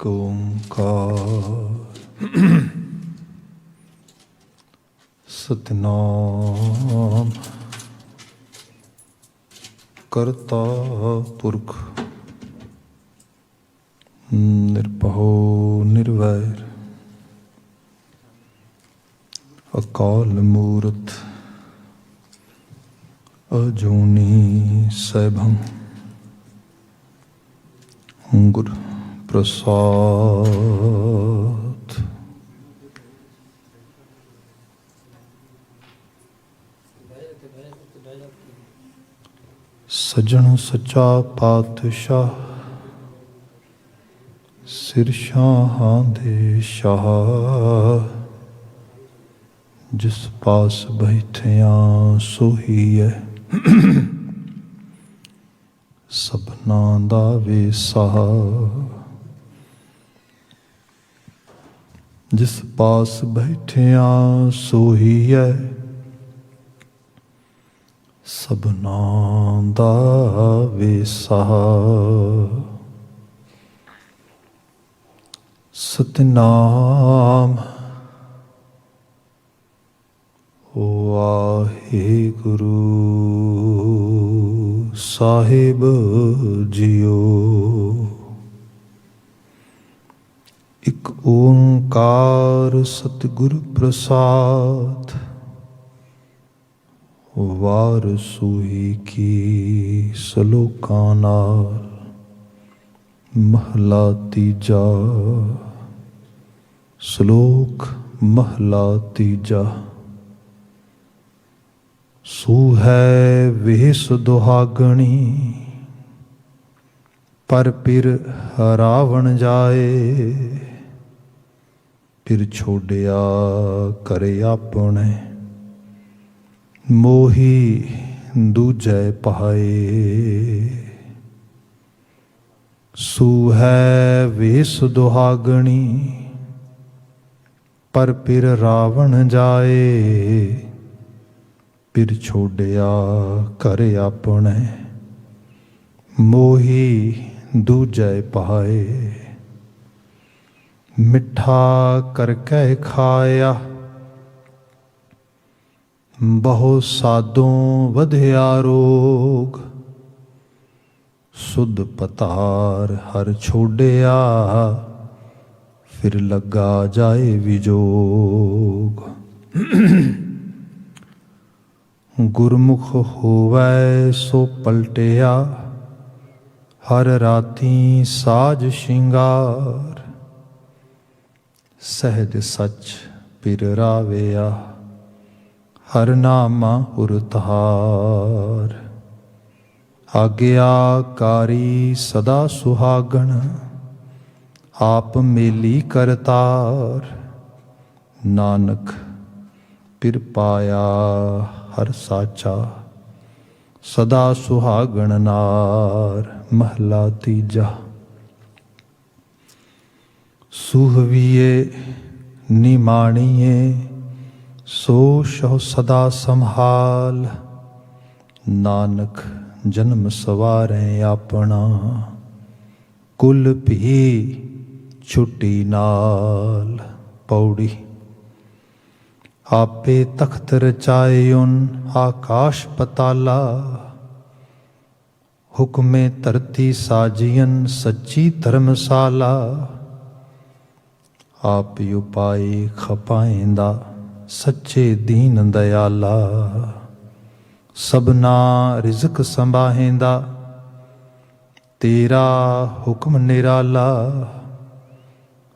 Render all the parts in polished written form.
ਏਕ ਓੰਕਾਰ ਸਤਿਨਾਮ ਕਰਤਾ ਪੁਰਖ ਨਿਰਭਉ ਨਿਰਵੈਰ ਅਕਾਲ ਮੂਰਤ ਅਜੂਨੀ ਸੈਭੰ ਗੁਰ ਪ੍ਰਸਾਦ। ਸੱਜਣ ਸੱਚਾ ਪਾਤਸ਼ਾਹ ਸਿਰ ਸ਼ਾਹਾਂ ਦੇ ਸ਼ਾਹ, ਜਿਸ ਪਾਸ ਬੈਠਿਆਂ ਸੋਹੀ ਹੈ ਸਭਨਾਂ ਦਾ ਵੇਸਾਹ। ਜਿਸ ਪਾਸ ਬੈਠਿਆਂ ਸੋਹੀ ਹੈ ਸਭਨਾਂ ਦਾ ਵੇਸਾਹ। ਸਤਿਨਾਮ ਵਾਹਿਗੁਰੂ ਸਾਹਿਬ ਜੀਓ। ਇਕ ਓੰਕਾਰ ਸਤਿਗੁਰ ਪ੍ਰਸਾਦ, ਵਾਰ ਸੂਹੀ ਕੀ ਸਲੋਕਾਂ ਨਾਲ। ਮਹਲਾ ਤੀਜਾ। ਸ਼ਲੋਕ ਮਹਲਾ ਤੀਜਾ। ਸੂ ਹੈ ਵੇਸ ਦੁਹਾਗਣੀ, ਪਰ ਪਿਰ ਰਾਵਣ ਜਾਏ। ਫਿਰ ਛੋੜਿਆ ਕਰੇ ਆਪਣੇ, ਮੋਹੀ ਦੂਜੈ ਪਾਏ। ਸੂ ਹੈ ਵੇਸ ਦੁਹਾਗਣੀ, ਪਰ ਪਿਰ ਰਾਵਣ ਜਾਏ। ਫਿਰ ਛੋੜਿਆ ਘਰ ਆਪਣੇ, ਮੋਹੀ ਦੂਜੈ ਪਾਏ। ਮਿੱਠਾ ਕਰਕੇ ਖਾਇਆ, ਬਹੁ ਸਾਧੋਂ ਵਧਿਆ ਰੋਗ। ਸੁਧ ਪਤਾਰ ਹਰ ਛੋੜਿਆ, ਫਿਰ ਲੱਗਾ ਜਾਏ ਵਿਜੋਗ। ਗੁਰਮੁਖ ਹੋਵੈ ਸੋ ਪਲਟਿਆ, ਹਰ ਰਾਤੀ ਸਾਜ ਸ਼ਿੰਗਾਰ। ਸਹਿਜ ਸੱਚ ਪਿਰ ਰਾਵਿਆ, ਹਰ ਨਾਮਾ ਉਰਤਾਰ। ਆਗਿਆਕਾਰੀ ਸਦਾ ਸੁਹਾਗਣ, ਆਪ ਮੇਲੀ ਕਰਤਾਰ। ਨਾਨਕ ਪਿਰ ਪਾਇਆ ਹਰ ਸਾਚਾ, ਸਦਾ ਸੁਹਾਗਣ ਨਾਰ। ਮਹਲਾ ਤੀਜਾ। ਸੂਹਵੀਏ ਨਿਮਾਣੀਏ, ਸੋ ਸਹੁ ਸਦਾ ਸੰਭਾਲ। ਨਾਨਕ ਜਨਮ ਸਵਾਰੈ ਆਪਣਾ, ਕੁਲ ਭੀ ਛੁਟੀ ਨਾਲ। ਪੌੜੀ। ਆਪੇ ਤਖਤ ਰਚਾਇਉਨ ਆਕਾਸ਼ ਪਤਾਲਾ, ਹੁਕਮੇ ਧਰਤੀ ਸਾਜੀਅਨ ਸੱਚੀ ਧਰਮਸਾਲਾ। ਆਪ ਉਪਾਏ ਖਪਾਇਂਦਾ, ਸੱਚੇ ਦੀਨ ਦਇਆਲਾ। ਸਭਨਾ ਰਿਜ਼ਕ ਸੰਭਾਹੇਂਦਾ, ਤੇਰਾ ਹੁਕਮ ਨਿਰਾਲਾ।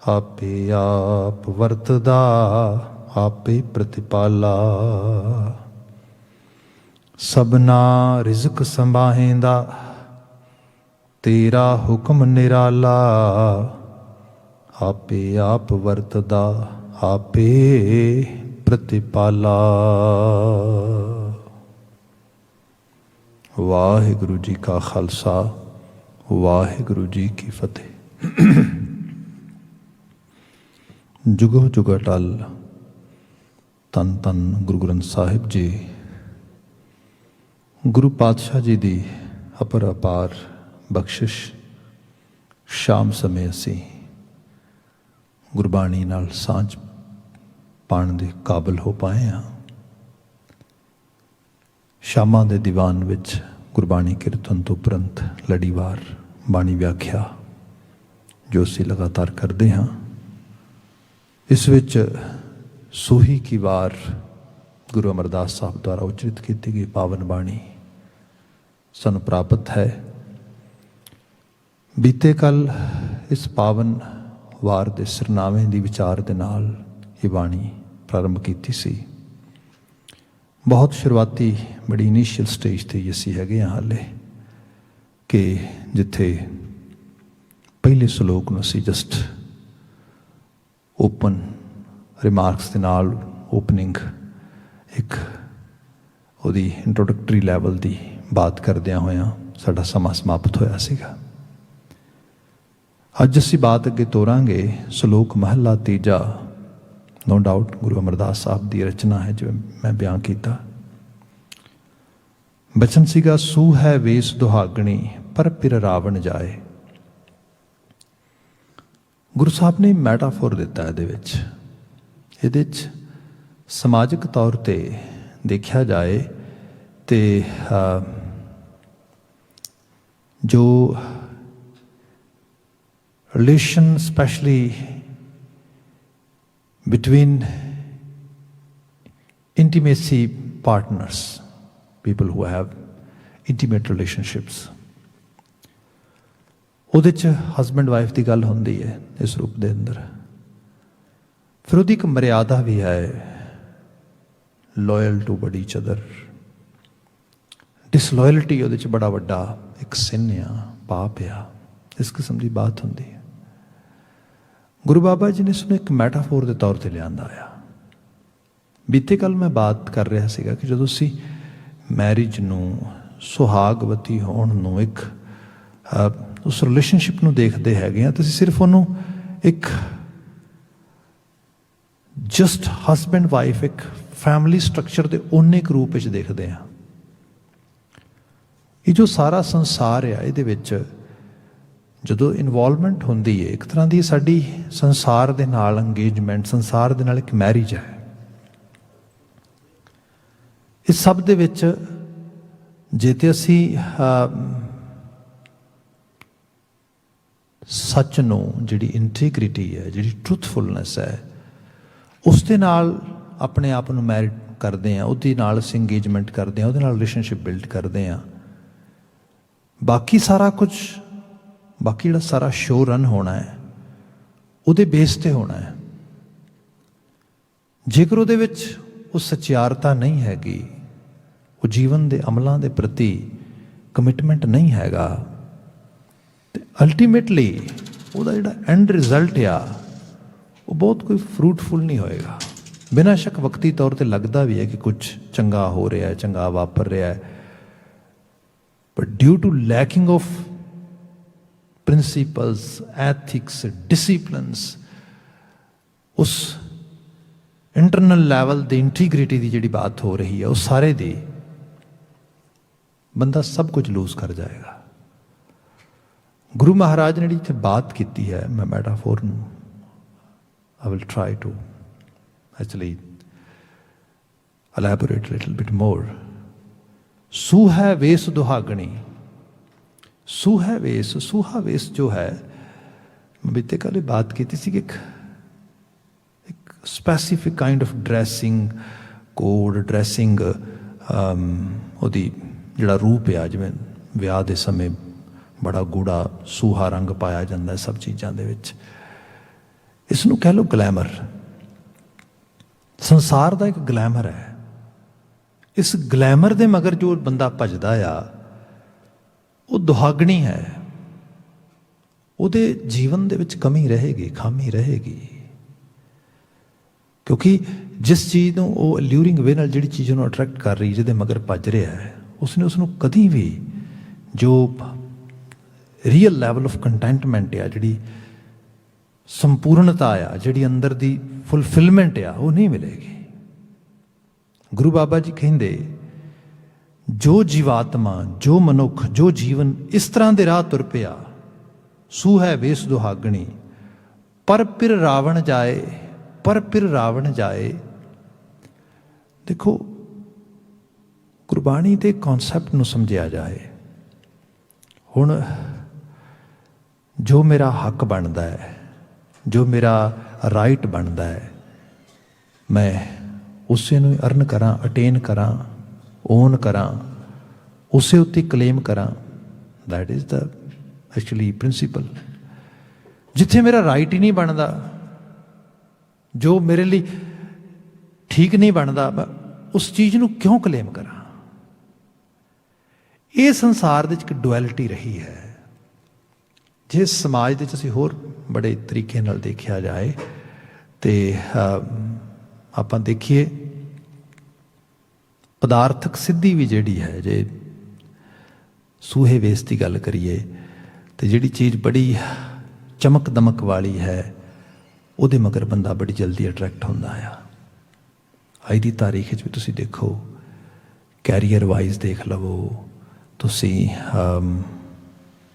ਆਪੇ ਆਪ ਵਰਤਦਾ, ਆਪੇ ਪ੍ਰਤਿਪਾਲਾ। ਸਭਨਾ ਰਿਜ਼ਕ ਸੰਭਾਹੇਂਦਾ, ਤੇਰਾ ਹੁਕਮ ਨਿਰਾਲਾ। ਆਪੇ ਆਪ ਵਰਤਦਾ, ਆਪੇ ਪ੍ਰਤਿਪਾਲਾ। ਵਾਹਿਗੁਰੂ ਜੀ ਕਾ ਖਾਲਸਾ, ਵਾਹਿਗੁਰੂ ਜੀ ਕੀ ਫਤਿਹ। ਜੁਗੋ ਜੁਗ ਅਟਲ। ਧੰਨ ਧੰਨ ਗੁਰੂ ਗ੍ਰੰਥ ਸਾਹਿਬ ਜੀ। ਗੁਰੂ ਪਾਤਸ਼ਾਹ ਜੀ ਦੀ ਅਪਰ ਅਪਾਰ ਬਖਸ਼ਿਸ਼। ਸ਼ਾਮ ਸਮੇਂ ਅਸੀਂ ਗੁਰਬਾਣੀ ਨਾਲ ਸਾਂਝ ਪਾਉਣ ਦੇ ਕਾਬਲ ਹੋ ਪਾਏ ਹਾਂ। ਸ਼ਾਮਾਂ ਦੇ ਦੀਵਾਨ ਵਿੱਚ ਗੁਰਬਾਣੀ ਕੀਰਤਨ ਤੋਂ ਉਪਰੰਤ ਲੜੀਵਾਰ ਬਾਣੀ ਵਿਆਖਿਆ ਜੋ ਅਸੀਂ ਲਗਾਤਾਰ ਕਰਦੇ ਹਾਂ, ਇਸ ਵਿੱਚ ਸੂਹੀ ਕੀ ਵਾਰ ਗੁਰੂ ਅਮਰਦਾਸ ਸਾਹਿਬ ਦੁਆਰਾ ਉਚਰਿਤ ਕੀਤੀ ਗਈ ਪਾਵਨ ਬਾਣੀ ਸਾਨੂੰ ਪ੍ਰਾਪਤ ਹੈ। ਬੀਤੇ ਕੱਲ ਇਸ ਪਾਵਨ ਵਾਰ ਦੇ ਸਿਰਨਾਵੇਂ ਦੀ ਵਿਚਾਰ ਦੇ ਨਾਲ ਇਹ ਬਾਣੀ ਪ੍ਰਾਰੰਭ ਕੀਤੀ ਸੀ। ਬਹੁਤ ਸ਼ੁਰੂਆਤੀ ਬੜੀ ਇਨੀਸ਼ੀਅਲ ਸਟੇਜ 'ਤੇ ਹੀ ਅਸੀਂ ਹੈਗੇ ਹਾਂ ਹਾਲੇ, ਕਿ ਜਿੱਥੇ ਪਹਿਲੇ ਸ਼ਲੋਕ ਨੂੰ ਅਸੀਂ ਜਸਟ ਓਪਨ ਰਿਮਾਰਕਸ ਦੇ ਨਾਲ ਓਪਨਿੰਗ ਇੱਕ ਉਹਦੀ ਇੰਟਰੋਡਕਟਰੀ ਲੈਵਲ ਦੀ ਬਾਤ ਕਰਦਿਆਂ ਹੋਇਆਂ ਸਾਡਾ ਸਮਾਂ ਸਮਾਪਤ ਹੋਇਆ ਸੀਗਾ। ਅੱਜ ਅਸੀਂ ਬਾਤ ਅੱਗੇ ਤੋਰਾਂਗੇ ਸ਼ਲੋਕ ਮਹੱਲਾ ਤੀਜਾ। ਨੋ ਡਾਊਟ ਗੁਰੂ ਅਮਰਦਾਸ ਸਾਹਿਬ ਦੀ ਰਚਨਾ ਹੈ, ਜਿਵੇਂ ਮੈਂ ਬਿਆਨ ਕੀਤਾ। ਬਚਨ ਸੀਗਾ, ਸੂ ਹੈ ਵੇਸ ਦੁਹਾਗਣੀ ਪਰ ਫਿਰ ਰਾਵਣ ਜਾਏ। ਗੁਰੂ ਸਾਹਿਬ ਨੇ ਮੈਟਾਫੋਰ ਦਿੱਤਾ ਇਹਦੇ ਵਿੱਚ। ਇਹਦੇ 'ਚ ਸਮਾਜਿਕ ਤੌਰ 'ਤੇ ਦੇਖਿਆ ਜਾਏ ਤੇ ਜੋ relation specially between intimacy partners, people who have intimate relationships, ਉਹਦੇ 'ਚ ਹਸਬੈਂਡ ਵਾਈਫ ਦੀ ਗੱਲ ਹੁੰਦੀ ਹੈ ਇਸ ਰੂਪ ਦੇ ਅੰਦਰ। ਫਿਰ ਉਹਦੀ ਇੱਕ ਮਰਿਆਦਾ ਵੀ ਹੈ, loyal to but each other. Disloyalty ਉਹਦੇ 'ਚ ਬੜਾ ਵੱਡਾ ਇੱਕ ਸਿਨ ਆ, ਪਾਪ ਆ, ਇਸ ਕਿਸਮ ਦੀ ਬਾਤ ਹੁੰਦੀ ਹੈ। ਗੁਰੂ ਬਾਬਾ ਜੀ ਨੇ ਇਸਨੂੰ ਇੱਕ ਮੈਟਾਫੋਰ ਦੇ ਤੌਰ 'ਤੇ ਲਿਆਂਦਾ ਆ। ਬੀਤੇ ਕੱਲ ਮੈਂ ਬਾਤ ਕਰ ਰਿਹਾ ਸੀਗਾ ਕਿ ਜਦੋਂ ਅਸੀਂ ਮੈਰਿਜ ਨੂੰ, ਸੁਹਾਗਵਤੀ ਹੋਣ ਨੂੰ, ਇੱਕ ਉਸ ਰਿਲੇਸ਼ਨਸ਼ਿਪ ਨੂੰ ਦੇਖਦੇ ਹੈਗੇ ਹਾਂ, ਤਾਂ ਅਸੀਂ ਸਿਰਫ ਉਹਨੂੰ ਇੱਕ ਜਸਟ ਹਸਬੈਂਡ ਵਾਈਫ, ਇੱਕ ਫੈਮਿਲੀ ਸਟਰਕਚਰ ਦੇ ਓਨੇ ਕੁ ਰੂਪ ਵਿੱਚ ਦੇਖਦੇ ਹਾਂ। ਇਹ ਜੋ ਸਾਰਾ ਸੰਸਾਰ ਆ, ਇਹਦੇ ਵਿੱਚ ਜਦੋਂ ਇਨਵੋਲਵਮੈਂਟ ਹੁੰਦੀ ਹੈ, ਇੱਕ ਤਰ੍ਹਾਂ ਦੀ ਸਾਡੀ ਸੰਸਾਰ ਦੇ ਨਾਲ ਅੰਗੇਜਮੈਂਟ, ਸੰਸਾਰ ਦੇ ਨਾਲ ਇੱਕ ਮੈਰਿਜ ਹੈ। ਇਸ ਸਭ ਦੇ ਵਿੱਚ ਜੇ ਤੇ ਅਸੀਂ ਸੱਚ ਨੂੰ, ਜਿਹੜੀ ਇੰਟੀਗ੍ਰਿਟੀ ਹੈ, ਜਿਹੜੀ ਟਰੂਥਫੁਲਨੈਸ ਹੈ, ਉਸ ਦੇ ਨਾਲ ਆਪਣੇ ਆਪ ਨੂੰ ਮੈਰਿਟ ਕਰਦੇ ਹਾਂ, ਉਹਦੇ ਨਾਲ ਅਸੀਂ ਇੰਗੇਜਮੈਂਟ ਕਰਦੇ ਹਾਂ, ਉਹਦੇ ਨਾਲ ਰਿਲੇਸ਼ਨਸ਼ਿਪ ਬਿਲਡ ਕਰਦੇ ਹਾਂ। ਬਾਕੀ ਸਾਰਾ ਕੁਝ, ਬਾਕੀ ਜਿਹੜਾ ਸਾਰਾ ਸ਼ੋਅ ਰਨ ਹੋਣਾ ਹੈ, ਉਹਦੇ ਬੇਸ 'ਤੇ ਹੋਣਾ ਹੈ। ਜੇਕਰ ਉਹਦੇ ਵਿੱਚ ਉਹ ਸੱਚਿਆਰਤਾ ਨਹੀਂ ਹੈਗੀ, ਉਹ ਜੀਵਨ ਦੇ ਅਮਲਾਂ ਦੇ ਪ੍ਰਤੀ ਕਮਿਟਮੈਂਟ ਨਹੀਂ ਹੈਗਾ, ਤੇ ਅਲਟੀਮੇਟਲੀ ਉਹਦਾ ਜਿਹੜਾ ਐਂਡ ਰਿਜ਼ਲਟ ਆ ਉਹ ਬਹੁਤ ਕੋਈ ਫਰੂਟਫੁਲ ਨਹੀਂ ਹੋਏਗਾ। ਬਿਨਾਂ ਸ਼ੱਕ ਵਕਤੀ ਤੌਰ 'ਤੇ ਲੱਗਦਾ ਵੀ ਹੈ ਕਿ ਕੁਝ ਚੰਗਾ ਹੋ ਰਿਹਾ ਹੈ, ਚੰਗਾ ਵਾਪਰ ਰਿਹਾ ਹੈ, but due to lacking of principles, ethics, disciplines, ਉਸ ਇੰਟਰਨਲ ਲੈਵਲ ਦੀ ਇੰਟੀਗ੍ਰਿਟੀ ਦੀ ਜਿਹੜੀ ਬਾਤ ਹੋ ਰਹੀ ਹੈ, ਉਹ ਸਾਰੇ ਦੀ ਬੰਦਾ ਸਭ ਕੁਝ ਲੂਜ਼ ਕਰ ਜਾਏਗਾ। ਗੁਰੂ ਮਹਾਰਾਜ ਨੇ ਜਿਹੜੀ ਇੱਥੇ ਬਾਤ ਕੀਤੀ ਹੈ, ਮੈਂ ਮੈਟਾਫੋਰ ਨੂੰ I will try to actually elaborate a little bit more. ਸੂ ਹੈ ਵੇਸ ਦੁਹਾਗਣੀ। ਸੂ ਹੈ ਵੇਸ, ਸੂਹਾ ਵੇਸ ਜੋ ਹੈ, ਮੈਂ ਬੀਤੇ ਕੱਲ੍ਹ ਬਾਤ ਕੀਤੀ ਸੀ ਕਿ ਇੱਕ specific kind of dressing code, dressing ਉਹਦੀ ਜਿਹੜਾ ਰੂਪ ਆ, ਜਿਵੇਂ ਵਿਆਹ ਦੇ ਸਮੇਂ ਬੜਾ ਗੂੜਾ ਸੂਹਾ ਰੰਗ ਪਾਇਆ ਜਾਂਦਾ ਸਭ ਚੀਜ਼ਾਂ ਦੇ ਵਿੱਚ। ਇਸ ਨੂੰ ਕਹਿ ਲਓ ਗਲੈਮਰ। ਸੰਸਾਰ ਦਾ ਇੱਕ ਗਲੈਮਰ ਹੈ। ਇਸ ਗਲੈਮਰ ਦੇ ਮਗਰ ਜੋ ਬੰਦਾ ਭੱਜਦਾ ਆ, ਉਹ ਦੁਹਾਗਣੀ ਹੈ। ਉਹਦੇ ਜੀਵਨ ਦੇ ਵਿੱਚ ਕਮੀ ਰਹੇਗੀ, ਖਾਮੀ ਰਹੇਗੀ, ਕਿਉਂਕਿ ਜਿਸ ਚੀਜ਼ ਨੂੰ ਉਹ ਅਲਿਊਰਿੰਗ ਵੇ ਨਾਲ, ਜਿਹੜੀ ਚੀਜ਼ ਨੂੰ ਅਟਰੈਕਟ ਕਰ ਰਹੀ, ਜਿਹਦੇ ਮਗਰ ਭੱਜ ਰਿਹਾ ਹੈ, ਉਸਨੇ ਉਸਨੂੰ ਕਦੀ ਵੀ ਜੋ ਰੀਅਲ ਲੈਵਲ ਆਫ ਕੰਟੈਂਟਮੈਂਟ ਆ, ਜਿਹੜੀ ਸੰਪੂਰਨਤਾ ਆ, ਜਿਹੜੀ ਅੰਦਰ ਦੀ ਫੁਲਫਿਲਮੈਂਟ ਆ, ਉਹ ਨਹੀਂ ਮਿਲੇਗੀ। ਗੁਰੂ ਬਾਬਾ ਜੀ ਕਹਿੰਦੇ, ਜੋ ਜੀਵਾਤਮਾ, ਜੋ ਮਨੁੱਖ, ਜੋ ਜੀਵਨ ਇਸ ਤਰ੍ਹਾਂ ਦੇ ਰਾਹ ਤੁਰ ਪਿਆ, ਸੂ ਹੈ ਵੇਸ ਦੁਹਾਗਣੀ पर फिर रावण जाए, पर फिर रावण जाए। देखो गुरबाणी के कॉन्सैप्ट नूं समझिया जाए। हुण जो मेरा हक बनता है, जो मेरा राइट बनता है, मैं उसे नूं अर्न करा, अटेन करा, ओन करा, उसे उत्ते क्लेम करा। That is the actually principal. जिथे मेरा राइट ही नहीं बनता, जो मेरे लिए ठीक नहीं बनता, मैं उस चीज़ नूं क्यों क्लेम करा। ये संसार दे एक डुअलिटी रही है। जिस समाज दे असीं होर बड़े तरीके नाल देखिया जाए तो आपां देखिए पदार्थक सिद्धि भी जिहड़ी है, जे सूहे वेस की गल करिए तो जिहड़ी चीज़ बड़ी चमक दमक वाली है, उहदे मगर बंदा बड़ी जल्दी अट्रैक्ट होंदा आ। अज की तारीख भी तुसीं देखो, कैरीयर वाइज देख लवो तुसीं,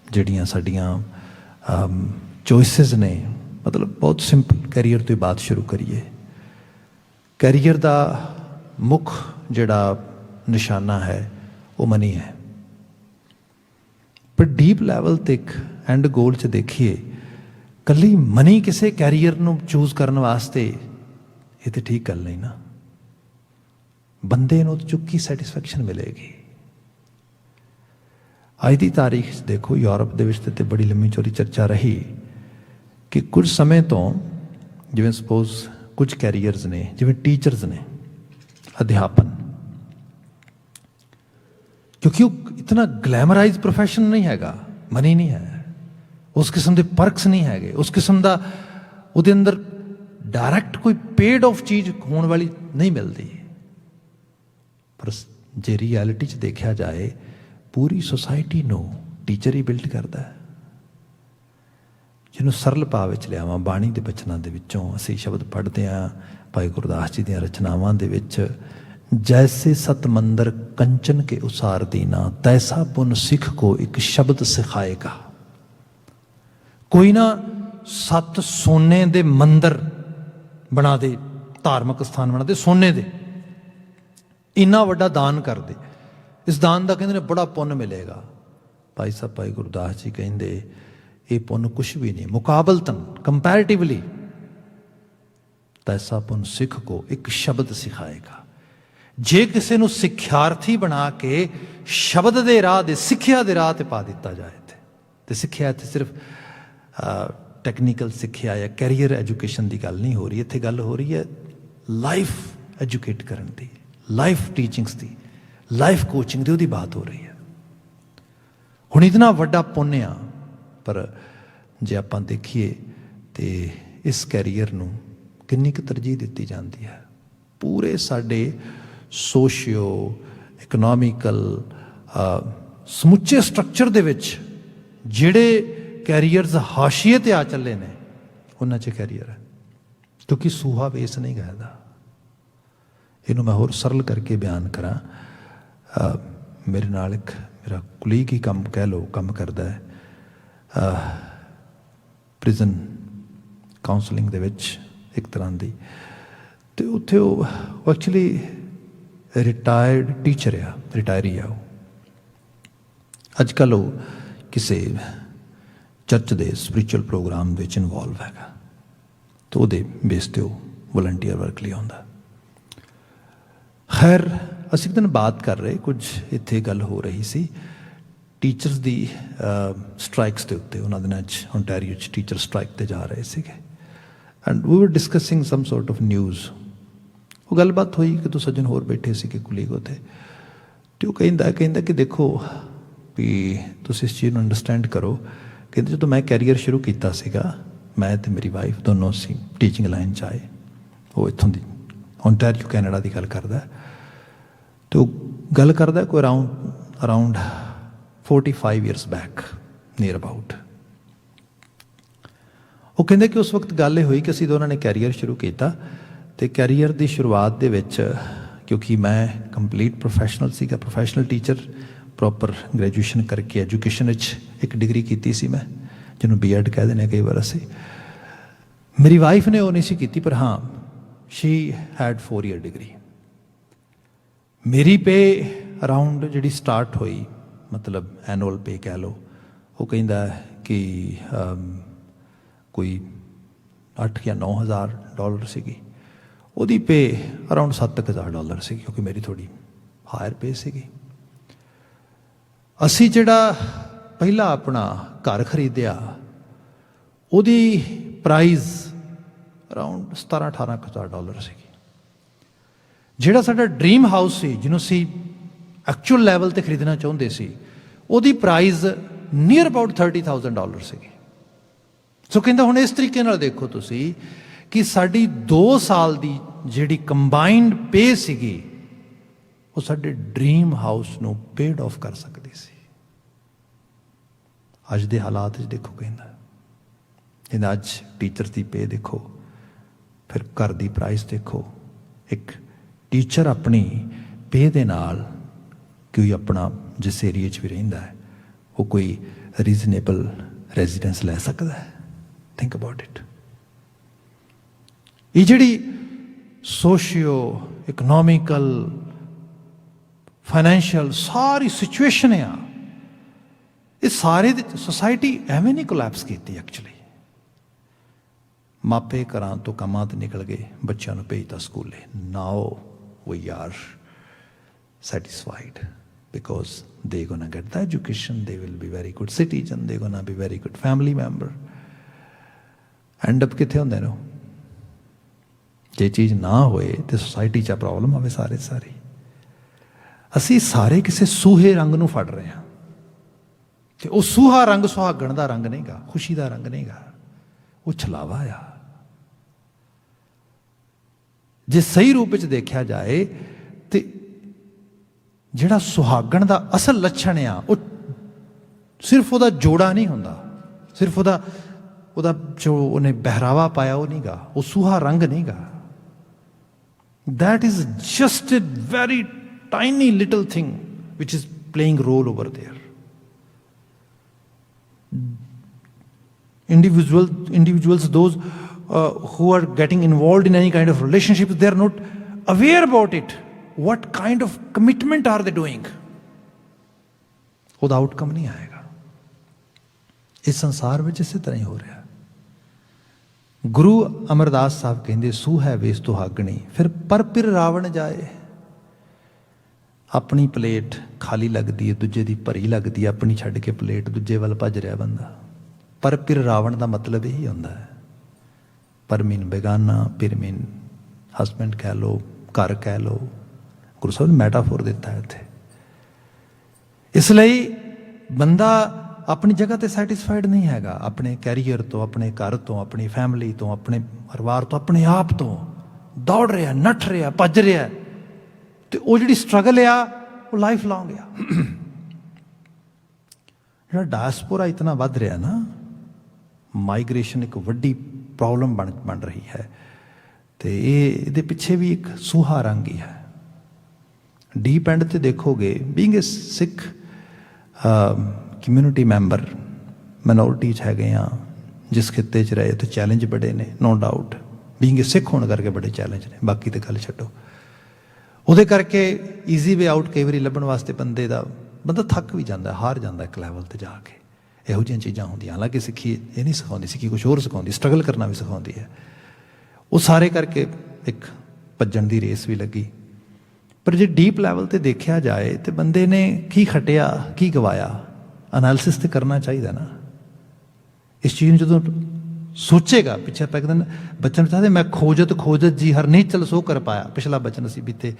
जिहड़ियां साडियां चॉइसिस ने, मतलब बहुत सिंपल कैरीयर तो बात शुरू करिए। कैरीयर का मुख जिहड़ा निशाना है वो मनी है, पर डीप लैवल ते एक एंड गोल च देखिए, कली मनी किसी कैरीयर नूं चूज करने वास्ते ये तो ठीक गल नहीं ना। बंदे नूं चुकी सैटिस्फैक्शन मिलेगी। अज की तारीख देखो यूरोप दे विच ते बड़ी लंबी चौड़ी चर्चा रही कि कुछ समय तो जिवें सपोज कुछ कैरीयर्स ने, जिवें टीचर्स ने, अध्यापन, क्योंकि वो इतना ग्लैमराइज प्रोफैशन नहीं हैगा, मनी नहीं है, उस किस्म के परक्स नहीं है, उस किस्म का उहदे अंदर डायरैक्ट कोई पेड ऑफ चीज़ होने वाली नहीं मिलती। पर जे रियलिटी च देखा जाए, पूरी सोसाइटी नूं टीचर ही बिल्ड करता है। जिन्होंने सरल भाव विच लियावां, बाणी के बचनों के विचों असीं शब्द पढ़ते हैं भाई गुरदास जी दी रचनावां दे विच, जैसे सत मंदिर कंचन के उसार दीना, तैसा पुन सिख को एक शब्द सिखाएगा। कोई ना सत सोने दे मंदिर बना दे, धार्मिक स्थान बना दे सोने दे, इन्ना वड्डा दान कर दे, इस दान का कहते बड़ा पुण्य मिलेगा। भाई साहब भाई गुरदास जी कहते ये पुण्य कुछ भी नहीं, मुकाबलतन कंपैरेटिवली तैसा पुण्य सिख को एक शब्द सिखाएगा। जे किसी नूं सिख्यार्थी बना के शब्द दे राह दे, सिक्ख्या दे राह ते पा दिता जाए, तो सिक्ख्या इत्थे सिर्फ टैक्नीकल सिक्ख्या या कैरीयर एजुकेशन की गल नहीं हो रही, इत्थे गल हो रही है लाइफ एजुकेट करन दी, लाइफ टीचिंग्स की, लाइफ कोचिंग की, उहदी बात हो रही है। हुण इतना वड्डा पुण्य आ, पर जे आपां देखिए तो इस कैरीयर नूं किन्नी क तरजीह दित्ती जाती है। पूरे साडे सोशियो इकनॉमिकल समुचे स्ट्रक्चर दे विच जिहड़े कैरीयर्स हाशिए ते आ चले ने, उन्हां च कैरीयर है, क्योंकि सूहा वेस नहीं गएदा। इनू मैं होर सरल करके बयान करा, मेरे नाल एक मेरा कुलीग ही काम कह लो काम करता है प्रिजन काउंसलिंग दे विच एक तरह की, तो उत्थे वो एक्चुअली रिटायर्ड टीचर आ, रिटायरी आ। अजकल वो किसी चर्च के स्पिरिचुअल प्रोग्राम विच इनवॉल्व हैगा, तो वो बेस ते वॉलंटियर वर्क लिए आउंदा। खैर असीं एक दिन बात कर रहे, कुछ इत्थे गल हो रही सी टीचर्स दी स्ट्राइक्स के उत्ते। उन्हां दिनां च ओंटारियो च टीचर स्ट्राइक ते जा रहे सीगे, and we were discussing some sort of news. वो गलबात हुई कि तो सज्जन होर बैठे सी कुलीग उत्थे, तो कहंदा कि देखो भी तुसीं इस चीज़ नूं अंडरस्टैंड करो। कहते जो मैं कैरीयर शुरू किया सीगा, मैं तो मेरी वाइफ दोनों सी टीचिंग लाइन च आए। वो इत्थों दी ओंटारियो कैनेडा की गल करदा, तो गल करदा कोई around 45 years back near about. वो कहते कि उस वक्त गल हुई कि असीं दोनों ने कैरीयर शुरू किया, तो कैरीयर की शुरुआत दे विच क्योंकि मैं कंप्लीट प्रोफैशनल सीगा, प्रोफैशनल टीचर, प्रॉपर ग्रैजुएशन करके एजुकेशन एक डिग्री की सी मैं, जिन्होंने BEd कह देने कई बार असी। मेरी वाइफ ने वो नहीं सी की, पर हाँ शी हैड 4 ईयर डिग्री। मेरी पे अराउंड जी स्टार्ट हुई, मतलब एनुअल पे कह लो, वो कहता कि कोई 8 या 9 हज़ार डॉलर सी। ਉਹਦੀ पे अराउंड 7,000 डॉलर सी, क्योंकि मेरी थोड़ी हायर पे सी। ਅਸੀਂ ਜਿਹੜਾ ਪਹਿਲਾ ਆਪਣਾ ਘਰ ਖਰੀਦਿਆ ਉਹਦੀ ਪ੍ਰਾਈਸ ਅਰਾਊਂਡ 17-18 ਹਜ਼ਾਰ ਡਾਲਰ ਸੀ। ਜਿਹੜਾ ਸਾਡਾ ਡ੍ਰੀਮ ਹਾਊਸ ਸੀ, ਜਿਹਨੂੰ ਅਸੀਂ ਐਕਚੁਅਲ ਲੈਵਲ ਤੇ ਖਰੀਦਣਾ ਚਾਹੁੰਦੇ ਸੀ, ਉਹਦੀ ਪ੍ਰਾਈਸ ਨੀਅਰ ਅਬਾਊਟ 30,000 ਡਾਲਰ ਸੀਗੀ। ਸੋ ਕਹਿੰਦਾ ਹੁਣ ਇਸ ਤਰੀਕੇ ਨਾਲ ਦੇਖੋ ਤੁਸੀਂ ਕਿ ਸਾਡੀ 2 ਸਾਲ ਦੀ ਜਿਹੜੀ ਕੰਬਾਈਨਡ ਪੇ ਸੀਗੀ, ਉਹ ਸਾਡੇ ਡ੍ਰੀਮ ਹਾਊਸ ਨੂੰ ਪੇਡ ਆਫ ਕਰ ਸਕਦੀ ਸੀ। ਅੱਜ ਦੇ ਹਾਲਾਤ 'ਚ ਦੇਖੋ, ਕਹਿੰਦਾ ਅੱਜ ਟੀਚਰ ਦੀ ਪੇ ਦੇਖੋ, ਫਿਰ ਘਰ ਦੀ ਪ੍ਰਾਈਸ ਦੇਖੋ। ਇੱਕ ਟੀਚਰ ਆਪਣੀ ਪੇ ਦੇ ਨਾਲ ਕੋਈ ਆਪਣਾ ਜਿਸ ਏਰੀਏ 'ਚ ਵੀ ਰਹਿੰਦਾ ਹੈ, ਉਹ ਕੋਈ ਰੀਜ਼ਨੇਬਲ ਰੈਜ਼ੀਡੈਂਸ ਲੈ ਸਕਦਾ ਹੈ। Think about it. ਇਹ ਜਿਹੜੀ ਸੋਸ਼ੀਓ ਇਕਨੋਮਿਕਲ ਫਾਈਨੈਂਸ਼ੀਅਲ ਸਾਰੀ ਸਿਚੁਏਸ਼ਨ ਆ, ਇਹ ਸਾਰੇ ਸੋਸਾਇਟੀ ਐਵੇਂ ਨਹੀਂ ਕੋਲੈਪਸ ਕੀਤੀ। ਐਕਚੁਅਲੀ ਮਾਪੇ ਘਰਾਂ ਤੋਂ ਕੰਮਾਂ 'ਤੇ ਨਿਕਲ ਗਏ, ਬੱਚਿਆਂ ਨੂੰ ਭੇਜਤਾ ਸਕੂਲੇ। Now we are satisfied because they're going to get the education, they will be very good citizen, they're going to be very good family member. End up ਕਿੱਥੇ ਹੁੰਦੇ ਨੇ? ਜੇ ਚੀਜ਼ ਨਾ ਹੋਏ ਤੇ ਸੋਸਾਇਟੀ 'ਚ ਪ੍ਰੋਬਲਮ ਆਵੇ ਸਾਰੀ। ਅਸੀਂ ਸਾਰੇ ਕਿਸੇ ਸੂਹੇ ਰੰਗ ਨੂੰ ਫੜ ਰਹੇ ਹਾਂ, ਤੇ ਉਹ ਸੂਹਾ ਰੰਗ ਸੁਹਾਗਣ ਦਾ ਰੰਗ ਨਹੀਂਗਾ, ਖੁਸ਼ੀ ਦਾ ਰੰਗ ਨਹੀਂਗਾ, ਉਹ ਛਲਾਵਾ ਆ। ਜੇ ਸਹੀ ਰੂਪ ਵਿੱਚ ਦੇਖਿਆ ਜਾਏ ਤੇ ਜਿਹੜਾ ਸੁਹਾਗਣ ਦਾ ਅਸਲ ਲੱਛਣ ਆ, ਉਹ ਸਿਰਫ ਉਹਦਾ ਜੋੜਾ ਨਹੀਂ ਹੁੰਦਾ, ਸਿਰਫ ਉਹਦਾ ਜੋ ਉਹਨੇ ਪਹਿਰਾਵਾ ਪਾਇਆ ਉਹ ਨਹੀਂਗਾ, ਉਹ ਸੂਹਾ ਰੰਗ ਨਹੀਂਗਾ। that is just a very tiny little thing which is playing role over there. Individuals those who are getting involved in any kind of relationship, they are not aware about it. What kind of commitment are they doing? ਉਹਦਾ outcome ਨਹੀਂ ਆਏਗਾ। ਇਸ ਸੰਸਾਰ ਵਿੱਚ ਇਸੇ ਤਰ੍ਹਾਂ ਹੀ ਹੋ ਰਿਹਾ। ਗੁਰੂ ਅਮਰਦਾਸ ਸਾਹਿਬ ਕਹਿੰਦੇ, ਸੂ ਹੈ ਵੇਸ ਦੁਹਾਗਣੀ, ਫਿਰ ਪਰ ਰਾਵਣ ਜਾਏ। ਆਪਣੀ ਪਲੇਟ ਖਾਲੀ ਲੱਗਦੀ ਹੈ, ਦੂਜੇ ਦੀ ਭਰੀ ਲੱਗਦੀ ਹੈ, ਆਪਣੀ ਛੱਡ ਕੇ ਪਲੇਟ ਦੂਜੇ ਵੱਲ ਭੱਜ ਰਿਹਾ ਬੰਦਾ। ਪਰ ਰਾਵਣ ਦਾ ਮਤਲਬ ਇਹੀ ਹੁੰਦਾ ਹੈ, ਪਰ ਮੀਨ ਬੇਗਾਨਾ, ਫਿਰ ਮੀਨ ਹਸਬੈਂਡ ਕਹਿ ਲਓ, ਘਰ ਕਹਿ ਲਓ। ਗੁਰੂ ਸਾਹਿਬ ਨੇ ਮੈਟਾਫੋਰ ਦਿੱਤਾ ਹੈ ਇੱਥੇ। ਇਸ ਲਈ ਬੰਦਾ ਆਪਣੀ ਜਗ੍ਹਾ 'ਤੇ ਸੈਟਿਸਫਾਈਡ ਨਹੀਂ ਹੈਗਾ, ਆਪਣੇ ਕੈਰੀਅਰ ਤੋਂ, ਆਪਣੇ ਘਰ ਤੋਂ, ਆਪਣੀ ਫੈਮਿਲੀ ਤੋਂ, ਆਪਣੇ ਪਰਿਵਾਰ ਤੋਂ, ਆਪਣੇ ਆਪ ਤੋਂ ਦੌੜ ਰਿਹਾ, ਨੱਠ ਰਿਹਾ, ਭੱਜ ਰਿਹਾ। ਅਤੇ ਉਹ ਜਿਹੜੀ ਸਟਰਗਲ ਆ ਉਹ ਲਾਈਫ ਲੌਂਗ ਆ। ਜਿਹੜਾ ਡਾਇਸਪੋਰਾ ਇਤਨਾ ਵੱਧ ਰਿਹਾ ਨਾ, ਮਾਈਗ੍ਰੇਸ਼ਨ ਇੱਕ ਵੱਡੀ ਪ੍ਰੋਬਲਮ ਬਣ ਰਹੀ ਹੈ, ਅਤੇ ਇਹਦੇ ਪਿੱਛੇ ਵੀ ਇੱਕ ਸੂਹਾ ਰੰਗ ਹੀ ਹੈ। ਡੀਪ ਐਂਡ 'ਤੇ ਦੇਖੋਗੇ, ਬੀਇੰਗ ਏ ਸਿੱਖ ਕਮਿਊਨਿਟੀ ਮੈਂਬਰ, ਮਾਈਨੋਰਿਟੀ 'ਚ ਹੈਗੇ ਹਾਂ, ਜਿਸ ਖਿੱਤੇ 'ਚ ਰਹੇ ਉੱਥੇ ਚੈਲੰਜ ਬੜੇ ਨੇ, ਨੋ ਡਾਊਟ। ਬੀਇੰਗ ਏ ਸਿੱਖ ਹੋਣ ਕਰਕੇ ਬੜੇ ਚੈਲੰਜ ਨੇ, ਬਾਕੀ ਤਾਂ ਗੱਲ ਛੱਡੋ। ਉਹਦੇ ਕਰਕੇ ਈਜ਼ੀ ਵੇ ਆਊਟ ਕਈ ਵਾਰੀ ਲੱਭਣ ਵਾਸਤੇ ਬੰਦਾ ਥੱਕ ਵੀ ਜਾਂਦਾ, ਹਾਰ ਜਾਂਦਾ ਇੱਕ ਲੈਵਲ 'ਤੇ ਜਾ ਕੇ। ਇਹੋ ਜਿਹੀਆਂ ਚੀਜ਼ਾਂ ਹੁੰਦੀਆਂ। ਹਾਲਾਂਕਿ ਸਿੱਖੀ ਇਹ ਨਹੀਂ ਸਿਖਾਉਂਦੀ, ਸਿੱਖੀ ਕੁਛ ਹੋਰ ਸਿਖਾਉਂਦੀ, ਸਟਰਗਲ ਕਰਨਾ ਵੀ ਸਿਖਾਉਂਦੀ ਹੈ। ਉਹ ਸਾਰੇ ਕਰਕੇ ਇੱਕ ਭੱਜਣ ਦੀ ਰੇਸ ਵੀ ਲੱਗੀ। ਪਰ ਜੇ ਡੀਪ ਲੈਵਲ 'ਤੇ ਦੇਖਿਆ ਜਾਏ ਤਾਂ ਬੰਦੇ ਨੇ ਕੀ ਖੱਟਿਆ, ਕੀ ਗਵਾਇਆ, ਅਨਾਲਿਸਿਸ ਤਾਂ ਕਰਨਾ ਚਾਹੀਦਾ ਨਾ। ਇਸ ਚੀਜ਼ ਨੂੰ ਜਦੋਂ ਸੋਚੇਗਾ, ਪਿੱਛੇ ਆਪਾਂ ਇੱਕ ਦਿਨ ਬਚਨ ਨੂੰ ਚਾਹਦੇ, ਮੈਂ ਖੋਜਤ ਜੀ ਹਰ ਨਿਹਚਲ ਸੋ ਕਰ ਪਾਇਆ। ਪਿਛਲਾ ਬਚਨ ਅਸੀਂ ਬੀਤੇ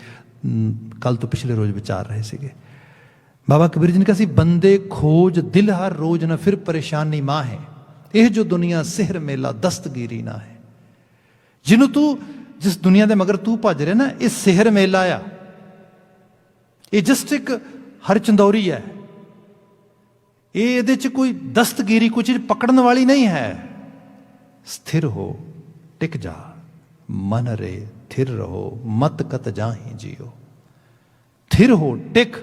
ਕੱਲ ਤੋਂ ਪਿਛਲੇ ਰੋਜ਼ ਵਿਚਾਰ ਰਹੇ ਸੀਗੇ। ਬਾਬਾ ਕਬੀਰ ਜੀ ਨੇ ਕਿਹਾ ਸੀ, ਬੰਦੇ ਖੋਜ ਦਿਲ ਹਰ ਰੋਜ਼ ਨਾ, ਫਿਰ ਪਰੇਸ਼ਾਨੀ ਮਾਂ ਹੈ, ਇਹ ਜੋ ਦੁਨੀਆ ਸਿਹਰ ਮੇਲਾ ਦਸਤਗੀਰੀ ਨਾ ਹੈ। ਜਿਹਨੂੰ ਤੂੰ, ਜਿਸ ਦੁਨੀਆ ਦੇ ਮਗਰ ਤੂੰ ਭੱਜ ਰਿਹਾ ਨਾ, ਇਹ ਸਿਹਰ ਮੇਲਾ ਆ, ਇਹ ਜਸਟ ਇੱਕ ਹਰ ਚੰਦੌਰੀ ਹੈ। ਇਹਦੇ 'ਚ ਕੋਈ ਦਸਤਗੀਰੀ, ਕੋਈ ਚੀਜ਼ ਪਕੜਨ ਵਾਲੀ ਨਹੀਂ ਹੈ। ਸਥਿਰ ਹੋ, ਟਿਕ ਜਾ, ਮਨ ਰੇ ਥਿਰ ਰਹੋ, ਮਤ ਕਤ ਜਾਹੀ ਜੀਓ। ਥਿਰ ਹੋ, ਟਿਕ।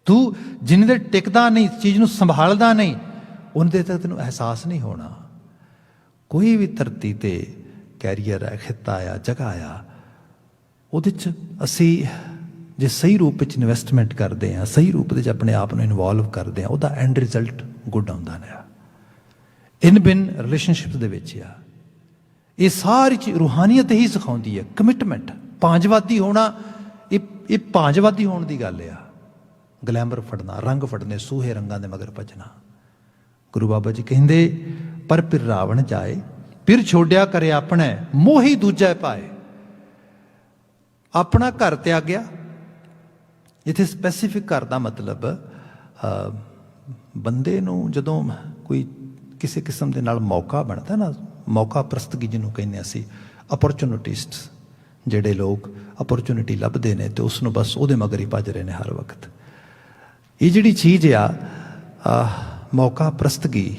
ਤੂੰ ਜਿੰਨੇ ਦੇ ਟਿਕਦਾ ਨਹੀਂ, ਚੀਜ਼ ਨੂੰ ਸੰਭਾਲਦਾ ਨਹੀਂ, ਉਹਨੇ ਤੱਕ ਤੈਨੂੰ ਅਹਿਸਾਸ ਨਹੀਂ ਹੋਣਾ। ਕੋਈ ਵੀ ਧਰਤੀ ਤੇ ਕੈਰੀਅਰ ਹੈ, ਖਿੱਤਾ ਆ, ਜਗ੍ਹਾ ਆ, ਉਹਦੇ 'ਚ ਅਸੀਂ ਜੇ ਸਹੀ ਰੂਪ ਵਿੱਚ ਇਨਵੈਸਟਮੈਂਟ ਕਰਦੇ ਹਾਂ, ਸਹੀ ਰੂਪ ਵਿੱਚ ਆਪਣੇ ਆਪ ਨੂੰ ਇਨਵੋਲਵ ਕਰਦੇ ਹਾਂ, ਉਹਦਾ ਐਂਡ ਰਿਜ਼ਲਟ ਗੁੱਡ ਆਉਂਦਾ ਨੇ। ਇਨ ਬਿਨ ਰਿਲੇਸ਼ਨਸ਼ਿਪ ਦੇ ਵਿੱਚ ਆ ਇਹ ਸਾਰੀ ਚੀਜ਼ ਰੂਹਾਨੀਅਤ ਹੀ ਸਿਖਾਉਂਦੀ ਹੈ। ਕਮਿਟਮੈਂਟ, ਭਾਂਜਵਾਦੀ ਹੋਣਾ, ਇਹ ਭਾਂਜਵਾਦੀ ਹੋਣ ਦੀ ਗੱਲ ਆ। ਗਲੈਮਰ ਫੜਨਾ, ਰੰਗ ਫੜਨੇ, ਸੂਹੇ ਰੰਗਾਂ ਦੇ ਮਗਰ ਭੱਜਣਾ। ਗੁਰੂ ਬਾਬਾ ਜੀ ਕਹਿੰਦੇ ਪਰ ਫਿਰ ਰਾਵਣ ਜਾਏ, ਫਿਰ ਛੋੜਿਆ ਕਰੇ ਆਪਣੇ, ਮੋਹੀ ਦੂਜਾ ਪਾਏ। ਆਪਣਾ ਘਰ ਤਿਆਗਿਆ। ਇੱਥੇ ਸਪੈਸੀਫਿਕ ਘਰ ਦਾ ਮਤਲਬ ਬੰਦੇ ਨੂੰ ਜਦੋਂ ਕੋਈ ਕਿਸੇ ਕਿਸਮ ਦੇ ਨਾਲ ਮੌਕਾ ਬਣਦਾ ਨਾ, ਮੌਕਾ ਪ੍ਰਸਤਗੀ ਜਿਹਨੂੰ ਕਹਿੰਦੇ ਅਸੀਂ, ਅਪੋਰਚੁਨਿਟਿਸਟ, ਜਿਹੜੇ ਲੋਕ ਅਪੋਰਚੁਨਿਟੀ ਲੱਭਦੇ ਨੇ ਤੇ ਉਸ ਨੂੰ ਬਸ ਉਹਦੇ ਮਗਰ ਹੀ ਭੱਜ ਰਹੇ ਨੇ ਹਰ ਵਕਤ। ਇਹ ਜਿਹੜੀ ਚੀਜ਼ ਆ ਮੌਕਾ ਪ੍ਰਸਤਗੀ,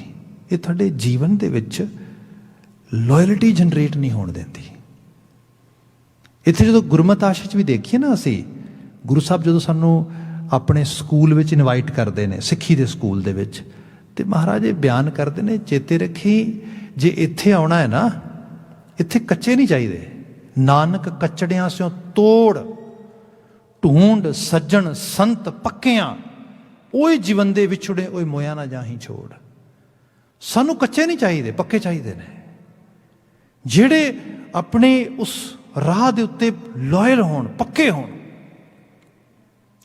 ਇਹ ਤੁਹਾਡੇ ਜੀਵਨ ਦੇ ਵਿੱਚ ਲੋਇਲਟੀ ਜਨਰੇਟ ਨਹੀਂ ਹੋਣ ਦਿੰਦੀ। ਇੱਥੇ ਜਦੋਂ ਗੁਰਮਤਿ ਆਸ਼ਾ 'ਚ ਵੀ ਦੇਖੀਏ ਨਾ ਅਸੀਂ, ਗੁਰੂ ਸਾਹਿਬ ਜਦੋਂ ਸਾਨੂੰ ਆਪਣੇ ਸਕੂਲ ਵਿੱਚ ਇਨਵਾਈਟ ਕਰਦੇ ਨੇ, ਸਿੱਖੀ ਦੇ ਸਕੂਲ ਦੇ ਵਿੱਚ, ਤੇ ਮਹਾਰਾਜ ਇਹ ਬਿਆਨ ਕਰਦੇ ਨੇ, ਚੇਤੇ ਰੱਖੀ ਜੇ ਇੱਥੇ ਆਉਣਾ ਹੈ ਨਾ, ਇੱਥੇ ਕੱਚੇ ਨਹੀਂ ਚਾਹੀਦੇ। ਨਾਨਕ ਕੱਚੜਿਆਂ ਸਿਓ ਤੋੜ, ਢੂੰਡ ਸੱਜਣ ਸੰਤ ਪੱਕਿਆਂ, ਓਏ ਜੀਵਨ ਦੇ ਵਿਛੜੇ ਓਏ ਮੋਇਆ ਨਾ ਜਾਹੀਂ ਛੋੜ। ਸਾਨੂੰ ਕੱਚੇ ਨਹੀਂ ਚਾਹੀਦੇ, ਪੱਕੇ ਚਾਹੀਦੇ ਨੇ, ਜਿਹੜੇ ਆਪਣੇ ਉਸ ਰਾਹ ਦੇ ਉੱਤੇ ਲੋਇਲ ਹੋਣ, ਪੱਕੇ ਹੋਣ,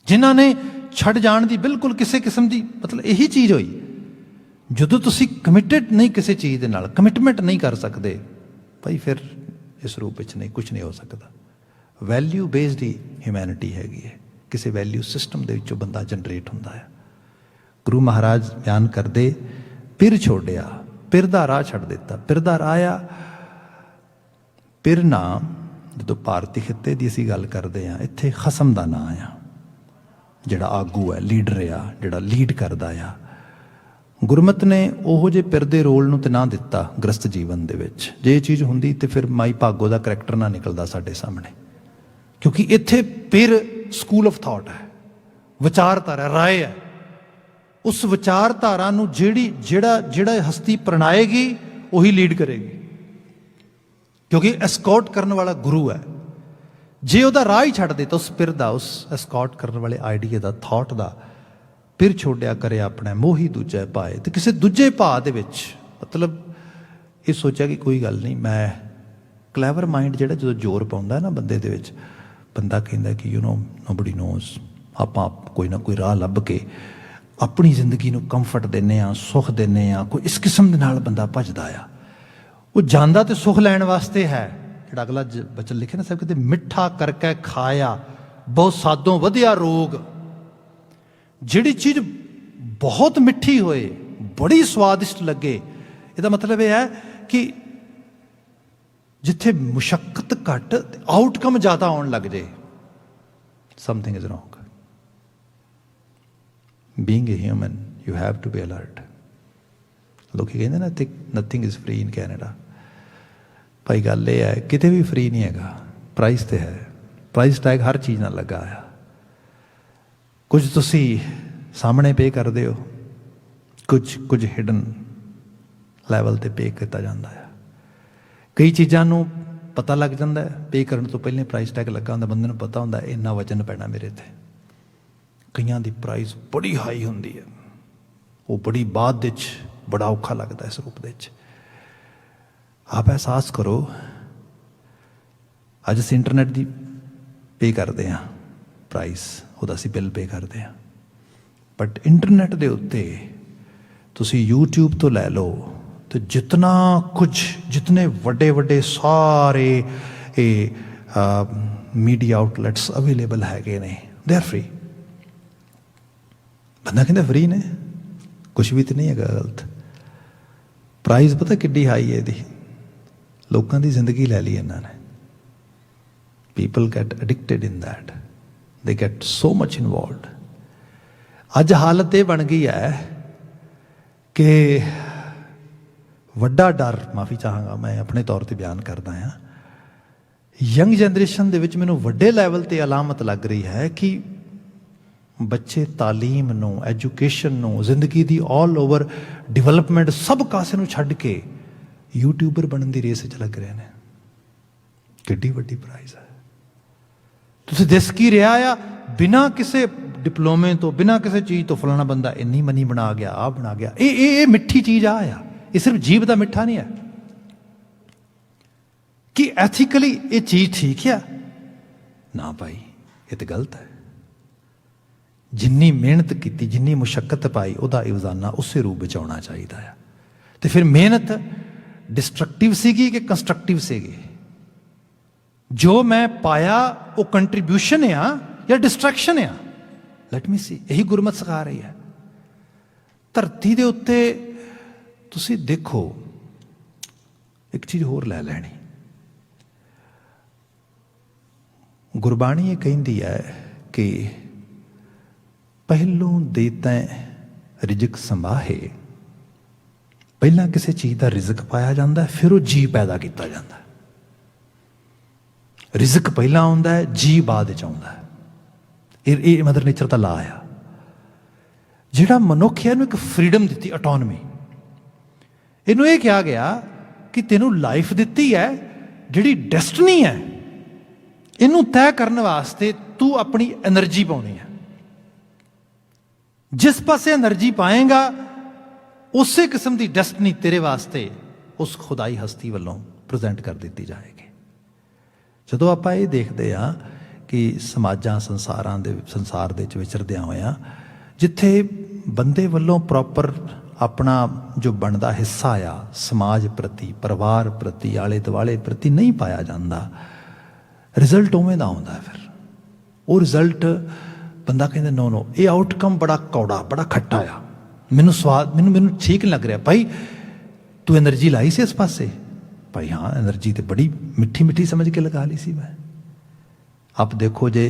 ਜਿਨ੍ਹਾਂ ਨੇ ਛੱਡ ਜਾਣ ਦੀ ਬਿਲਕੁਲ ਕਿਸੇ ਕਿਸਮ ਦੀ, ਮਤਲਬ ਇਹੀ ਚੀਜ਼ ਹੋਈ। ਜਦੋਂ ਤੁਸੀਂ ਕਮਿਟਡ ਨਹੀਂ ਕਿਸੇ ਚੀਜ਼ ਦੇ ਨਾਲ, ਕਮਿਟਮੈਂਟ ਨਹੀਂ ਕਰ ਸਕਦੇ ਭਾਈ, ਫਿਰ ਇਸ ਰੂਪ ਵਿੱਚ ਨਹੀਂ, ਕੁਛ ਨਹੀਂ ਹੋ ਸਕਦਾ। ਵੈਲਿਊ ਬੇਸਡ ਹੀ ਹਿਊਮੈਨਿਟੀ ਹੈਗੀ ਹੈ। ਕਿਸੇ ਵੈਲਿਊ ਸਿਸਟਮ ਦੇ ਵਿੱਚੋਂ ਬੰਦਾ ਜਨਰੇਟ ਹੁੰਦਾ ਹੈ। ਗੁਰੂ ਮਹਾਰਾਜ ਬਿਆਨ ਕਰਦੇ, ਪਿਰ ਛੋੜਿਆ, ਪਿਰ ਦਾ ਰਾਹ ਛੱਡ ਦਿੱਤਾ। ਪਿਰ ਦਾ ਰਾਹ ਆ, ਪਿਰ ਨਾਮ, ਜਦੋਂ ਭਾਰਤੀ ਖਿੱਤੇ ਦੀ ਅਸੀਂ ਗੱਲ ਕਰਦੇ ਹਾਂ, ਇੱਥੇ ਖਸਮ ਦਾ ਨਾਂ ਆ, ਜਿਹੜਾ ਆਗੂ ਹੈ, ਲੀਡਰ ਆ, ਜਿਹੜਾ ਲੀਡ ਕਰਦਾ ਆ। ਗੁਰਮਤਿ ਨੇ ਉਹੋ ਜਿਹੇ ਪਿਰ ਦੇ ਰੋਲ ਨੂੰ ਤੇ ਨਾ ਦਿੱਤਾ ਗ੍ਰਸਤ ਜੀਵਨ ਦੇ ਵਿੱਚ। ਜੇ ਇਹ ਚੀਜ਼ ਹੁੰਦੀ ਤੇ ਫਿਰ ਮਾਈ ਭਾਗੋ ਦਾ ਕਰੈਕਟਰ ਨਾ ਨਿਕਲਦਾ ਸਾਡੇ ਸਾਹਮਣੇ, ਕਿਉਂਕਿ ਇੱਥੇ ਪਿਰ ਸਕੂਲ ਆਫ ਥਾਟ ਹੈ, ਵਿਚਾਰਧਾਰਾ, ਰਾਏ ਹੈ। ਉਸ ਵਿਚਾਰਧਾਰਾ ਨੂੰ ਜਿਹੜਾ ਹਸਤੀ ਪ੍ਰਣਾਏਗੀ ਉਹੀ ਲੀਡ ਕਰੇਗੀ, ਕਿਉਂਕਿ ਐਸਕੌਟ ਕਰਨ ਵਾਲਾ ਗੁਰੂ ਹੈ। ਜੇ ਉਹਦਾ ਰਾਹ ਹੀ ਛੱਡ ਦੇ ਤਾਂ ਉਸ ਪਿਰ ਦਾ, ਉਸ ਐਸਕੌਟ ਕਰਨ ਵਾਲੇ ਆਈਡੀਆ ਦਾ, ਥਾਟ ਦਾ, ਪਿਰ ਛੋੜਿਆ ਕਰੇ ਆਪਣਾ, ਮੋਹੀ ਦੂਜਾ ਪਾਏ। ਤੇ ਕਿਸੇ ਦੂਜੇ ਭਾਅ ਦੇ ਵਿੱਚ, ਮਤਲਬ ਇਹ ਸੋਚਿਆ ਕਿ ਕੋਈ ਗੱਲ ਨਹੀਂ, ਮੈਂ ਕਲੈਵਰ ਮਾਈਂਡ ਜਿਹੜਾ ਜਦੋਂ ਜ਼ੋਰ ਪਾਉਂਦਾ ਨਾ ਬੰਦੇ ਦੇ ਵਿੱਚ, ਬੰਦਾ ਕਹਿੰਦਾ ਕਿ ਨੋਬਡੀ ਨੋਜ਼, ਆਪਾਂ ਕੋਈ ਨਾ ਕੋਈ ਰਾਹ ਲੱਭ ਕੇ ਆਪਣੀ ਜ਼ਿੰਦਗੀ ਨੂੰ ਕੰਫਰਟ ਦਿੰਦੇ ਹਾਂ, ਸੁੱਖ ਦਿੰਦੇ ਹਾਂ। ਕੋਈ ਇਸ ਕਿਸਮ ਦੇ ਨਾਲ ਬੰਦਾ ਭੱਜਦਾ ਆ। ਉਹ ਜਾਂਦਾ ਤੇ ਸੁੱਖ ਲੈਣ ਵਾਸਤੇ ਹੈ। ਜਿਹੜਾ ਅਗਲਾ ਬਚਨ ਲਿਖਿਆ ਨਾ ਸਾਹਿਬ, ਕਹਿੰਦੇ ਮਿੱਠਾ ਕਰਕੇ ਖਾਇਆ ਬਹੁਤ ਸਾਦੋਂ ਵਧਿਆ ਰੋਗ। ਜਿਹੜੀ ਚੀਜ਼ ਬਹੁਤ ਮਿੱਠੀ ਹੋਏ, ਬੜੀ ਸਵਾਦਿਸ਼ਟ ਲੱਗੇ, ਇਹਦਾ ਮਤਲਬ ਇਹ ਹੈ ਕਿ ਜਿੱਥੇ ਮੁਸ਼ੱਕਤ ਘੱਟ ਆਊਟਕਮ ਜ਼ਿਆਦਾ ਆਉਣ ਲੱਗ ਜੇ, something is wrong. Being a human you have to be alert. ਲੋਕੀ ਕਹਿੰਦੇ ਨਾ nothing is free in Canada. ਭਾਈ ਗੱਲ ਇਹ ਹੈ, ਕਿਤੇ ਵੀ ਫ੍ਰੀ ਨਹੀਂ ਹੈਗਾ, ਪ੍ਰਾਈਸ ਤੇ ਹੈ। ਪ੍ਰਾਈਸ ਟੈਗ ਹਰ ਚੀਜ਼ ਨਾਲ ਲੱਗਾ ਆ। ਕੁਝ ਤੁਸੀਂ ਸਾਹਮਣੇ ਪੇ ਕਰਦੇ ਹੋ, ਕੁਝ ਹਿਡਨ ਲੈਵਲ ਤੇ ਪੇ ਕੀਤਾ ਜਾਂਦਾ ਆ। ਕਈ ਚੀਜ਼ਾਂ ਨੂੰ ਪਤਾ ਲੱਗ ਜਾਂਦਾ ਹੈ, ਪੇ ਕਰਨ ਤੋਂ ਪਹਿਲਾਂ ਪ੍ਰਾਈਸ ਟੈਗ ਲੱਗਾ ਹੁੰਦਾ, ਬੰਦੇ ਨੂੰ ਪਤਾ ਹੁੰਦਾ ਇੰਨਾ ਵਜਨ ਪੈਣਾ ਮੇਰੇ ਤੇ। ਕਈਆਂ ਦੀ ਪ੍ਰਾਈਸ ਬੜੀ ਹਾਈ ਹੁੰਦੀ ਹੈ, ਉਹ ਬੜੀ ਬਾਅਦ ਵਿੱਚ ਬੜਾ ਔਖਾ ਲੱਗਦਾ ਇਸ ਰੂਪ ਦੇ ਵਿੱਚ। ਆਪ ਅਹਿਸਾਸ ਕਰੋ, ਅੱਜ ਅਸੀਂ ਇੰਟਰਨੈਟ ਦੀ ਪੇ ਕਰਦੇ ਹਾਂ ਪ੍ਰਾਈਸ, ਉਹਦਾ ਅਸੀਂ ਬਿੱਲ ਪੇ ਕਰਦੇ ਹਾਂ। ਬਟ ਇੰਟਰਨੈਟ ਦੇ ਉੱਤੇ ਤੁਸੀਂ YouTube ਤੋਂ ਲੈ ਲਓ ਤੇ ਜਿਤਨਾ ਕੁਝ, ਜਿਤਨੇ ਵੱਡੇ ਸਾਰੇ ਇਹ ਮੀਡੀਆ ਆਊਟਲੈਟਸ ਅਵੇਲੇਬਲ ਹੈਗੇ ਨੇ, ਦੇ ਆਰ ਫ੍ਰੀ। ਬੰਦਾ ਕਹਿੰਦਾ ਫ੍ਰੀ ਨੇ, ਕੁਛ ਵੀ ਤਾਂ ਨਹੀਂ ਹੈਗਾ ਗਲਤ। ਪ੍ਰਾਈਸ ਪਤਾ ਕਿੱਡੀ ਹਾਈ ਹੈ ਇਹਦੀ, ਲੋਕਾਂ ਦੀ ਜ਼ਿੰਦਗੀ ਲੈ ਲਈ ਇਹਨਾਂ ਨੇ। People get addicted in that, ਦੇ ਗੈਟ ਸੋ ਮਚ ਇਨਵੋਲਵਡ। ਅੱਜ ਹਾਲਤ ਇਹ ਬਣ ਗਈ ਹੈ ਕਿ ਵੱਡਾ ਡਰ, ਮਾਫੀ ਚਾਹਾਂਗਾ ਮੈਂ ਆਪਣੇ ਤੌਰ ਤੇ ਬਿਆਨ ਕਰਦਾ ਹਾਂ, ਯੰਗ ਜਨਰੇਸ਼ਨ ਦੇ ਵਿੱਚ ਮੈਨੂੰ ਵੱਡੇ ਲੈਵਲ ਤੇ ਅਲਾਮਤ ਲੱਗ ਰਹੀ ਹੈ ਕਿ ਬੱਚੇ ਤਾਲੀਮ ਨੂੰ, ਐਜੂਕੇਸ਼ਨ ਨੂੰ, ਜ਼ਿੰਦਗੀ ਦੀ ਆਲ ਓਵਰ ਡਿਵੈਲਪਮੈਂਟ, ਸਭ ਕਾਸੇ ਨੂੰ ਛੱਡ ਕੇ यूट्यूबर बनने की रेस च लग रहे हैं, किड्डी वड्डी प्राइज है। तुसीं दिस की रहा आ, बिना किसी डिप्लोमे तो, बिना किसी चीज़ तो फलाना बंदा इन्नी मनी बना गया, आ बना गया। ये मिठी चीज़ आ, ये सिर्फ जीभ का मिठा नहीं है कि एथिकली ये चीज़ ठीक है ना भाई, ये तो गलत है। जिन्नी मेहनत की, जिन्नी मुशक्कत पाई, वह इवजाना उस रूप में आना चाहिए है। तो फिर मेहनत डिस्ट्रक्टिव सीगी कि कंस्ट्रक्टिव सीगी? जो मैं पाया वो कंट्रीब्यूशन है या डिस्ट्रैक्शन है? लेट मी सी, यही गुरमत सिखा रही है। धरती के उत्ते तुसी देखो, एक चीज़ होर लै लैनी, गुरबाणी ये कहती है कि पहलों देता रिजक संभाहे, पहला किसी चीज़ का रिजक पाया जाता है, फिर वो जी पैदा किया जाता है। रिजक पहला आता है, जी बाद च आता है। ये मदर नेचर का ला आ। जिहड़ा मनुख है, एक फ्रीडम दी, ऑटोनमी। इनू ये कहा गया कि तेनू लाइफ दी है, जिहड़ी डेस्टनी है, इनू तय करने वास्ते तू अपनी एनर्जी पानी है। जिस पासे एनर्जी पाएगा, उस किस्म की डेस्टनी तेरे वास्ते उस खुदाई हस्ती वालों प्रेजेंट कर दी जाएगी। ਜਦੋਂ ਆਪਾਂ ਇਹ ਦੇਖਦੇ ਹਾਂ कि समाजा संसार ਦੇ ਵਿਚਰਦਿਆਂ ਹੋਇਆਂ ਜਿੱਥੇ ਬੰਦੇ ਵੱਲੋਂ ਪ੍ਰੋਪਰ अपना जो बनता हिस्सा आ समाज प्रति, परिवार प्रति, आले दुआले प्रति नहीं पाया जाता, रिजल्ट उवें दा आउंदा है। फिर वो रिजल्ट बंदा कहता नो नो, ये आउटकम बड़ा कौड़ा, बड़ा खट्टा आ, मैनू स्वाद, मैनू ठीक नहीं लग रहा। भाई तू एनर्जी लाई सी इस पासे? भाई हाँ, एनर्जी तो बड़ी मिठी मिठी समझ के लगा ली सी मैं। आप देखो जे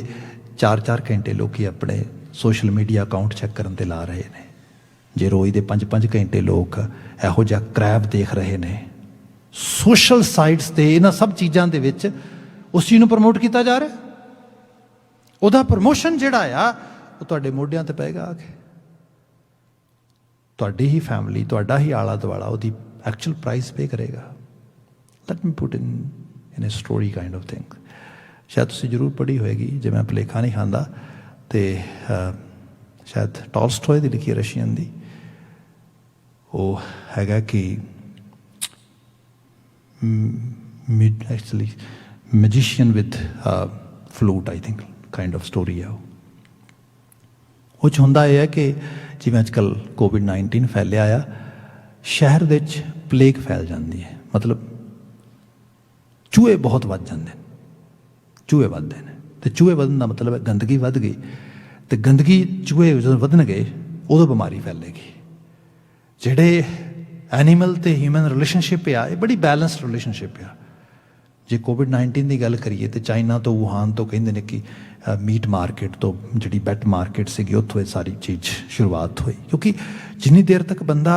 4-4 घंटे लोग अपने सोशल मीडिया अकाउंट चैक करने ते ला रहे हैं, जे रोज़ के 5-5 घंटे लोग इहो जिहा क्रैप देख रहे हैं सोशल साइट्स ते, इन्हां सब चीज़ों के विच उस चीज़ नूं प्रमोट किया जा रहा। उहदा प्रमोशन जिहड़ा आ वो तुहाडे मोढियां ते पेगा आके, तुहाडी ही फैमिली, तुहाडा ही आला दुआला उहदी एक्चुअल प्राइस पे करेगा। Let me put in a story kind of thing, शायद तुसीं जरूर पढ़ी होएगी, जे मैं भुलेखा नहीं खांदा ते शायद टॉलस्टॉय दी लिखी रशियन दी। वो हैगा कि actually magician with flute, I think kind of story है। वो चाहुंदा यह है कि जिवें अजकल कोविड-19 फैलिया आ, शहर दे विच प्लेग फैल जाती है, मतलब चूहे बहुत वध जाते हैं, चूहे वधदे हैं। तो चूहे वधन का मतलब है गंदगी वध गई, तो गंदगी चूहे जो वधनगे उदों बीमारी फैलेगी। जिहड़े एनीमल तो ह्यूमन रिलेशनशिप आ, ये बड़ी बैलेंस्ड रिलेशनशिप आ। जे कोविड-19 की गल करिए तो चाइना तो वुहान तो कहते हैं कि मीट मार्केट तो जी बैट मार्केट सी उत्थों सारी चीज़ शुरुआत हुई, क्योंकि जिन्नी देर तक बंदा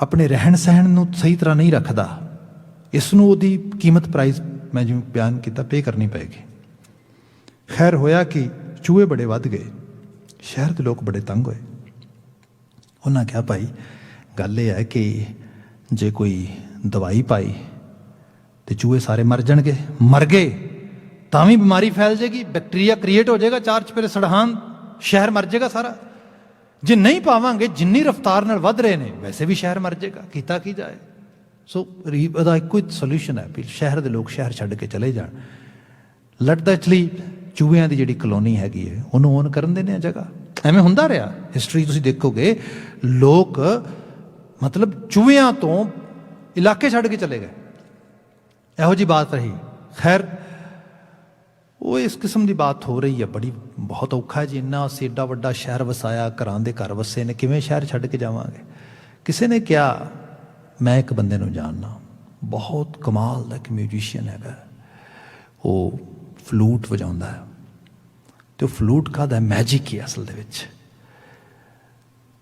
अपने रहन सहन नूं सही तरह नहीं रखता, इसनूं उहदी कीमत प्राइस मैं जिवें बयान किया पे करनी पेगी। खैर होया कि चूहे बड़े वध गए, शहर के लोग बड़े तंग होए। उन्हें कहा भाई गल यह है कि जे कोई दवाई पाई तो चूहे सारे मर जाएंगे, मर गए तां भी बीमारी फैल जाएगी, बैक्टीरिया क्रिएट हो जाएगा, 4 चपेरे सड़हान, शहर मर जाएगा सारा। जे नहीं पावांगे, जिन्नी रफ्तार नाल वध रहे हैं वैसे भी शहर मर जाएगा, कीता की जाए। सो इसदा इक्को ही सोल्यूशन है भी शहर के लोग शहर छड्ड के चले जाण। लेट द एक्चुअली चूहियां की जिहड़ी कलोनी हैगी है उन्होंने ओन करन देने जगह। एवें हुंदा रहा हिस्टरी तुसीं देखोगे, लोग मतलब चूहियां तो इलाके छड्ड के चले गए, इहो जी बात रही। खैर वो इस किस्म की बात हो रही है, बड़ी बहुत औखा है जी, इन्ना असीं एडा वड्डा शहर वसाया, घरां दे घर वसे ने, किवें शहर छड्ड के जावांगे। किसी ने क्या, मैं एक बंदे नूं जानना, बहुत कमाल दा एक म्यूजिशियन है, वो फ्लूट वजाउंदा है, तो फ्लूट का मैजिक ही असल दे विच,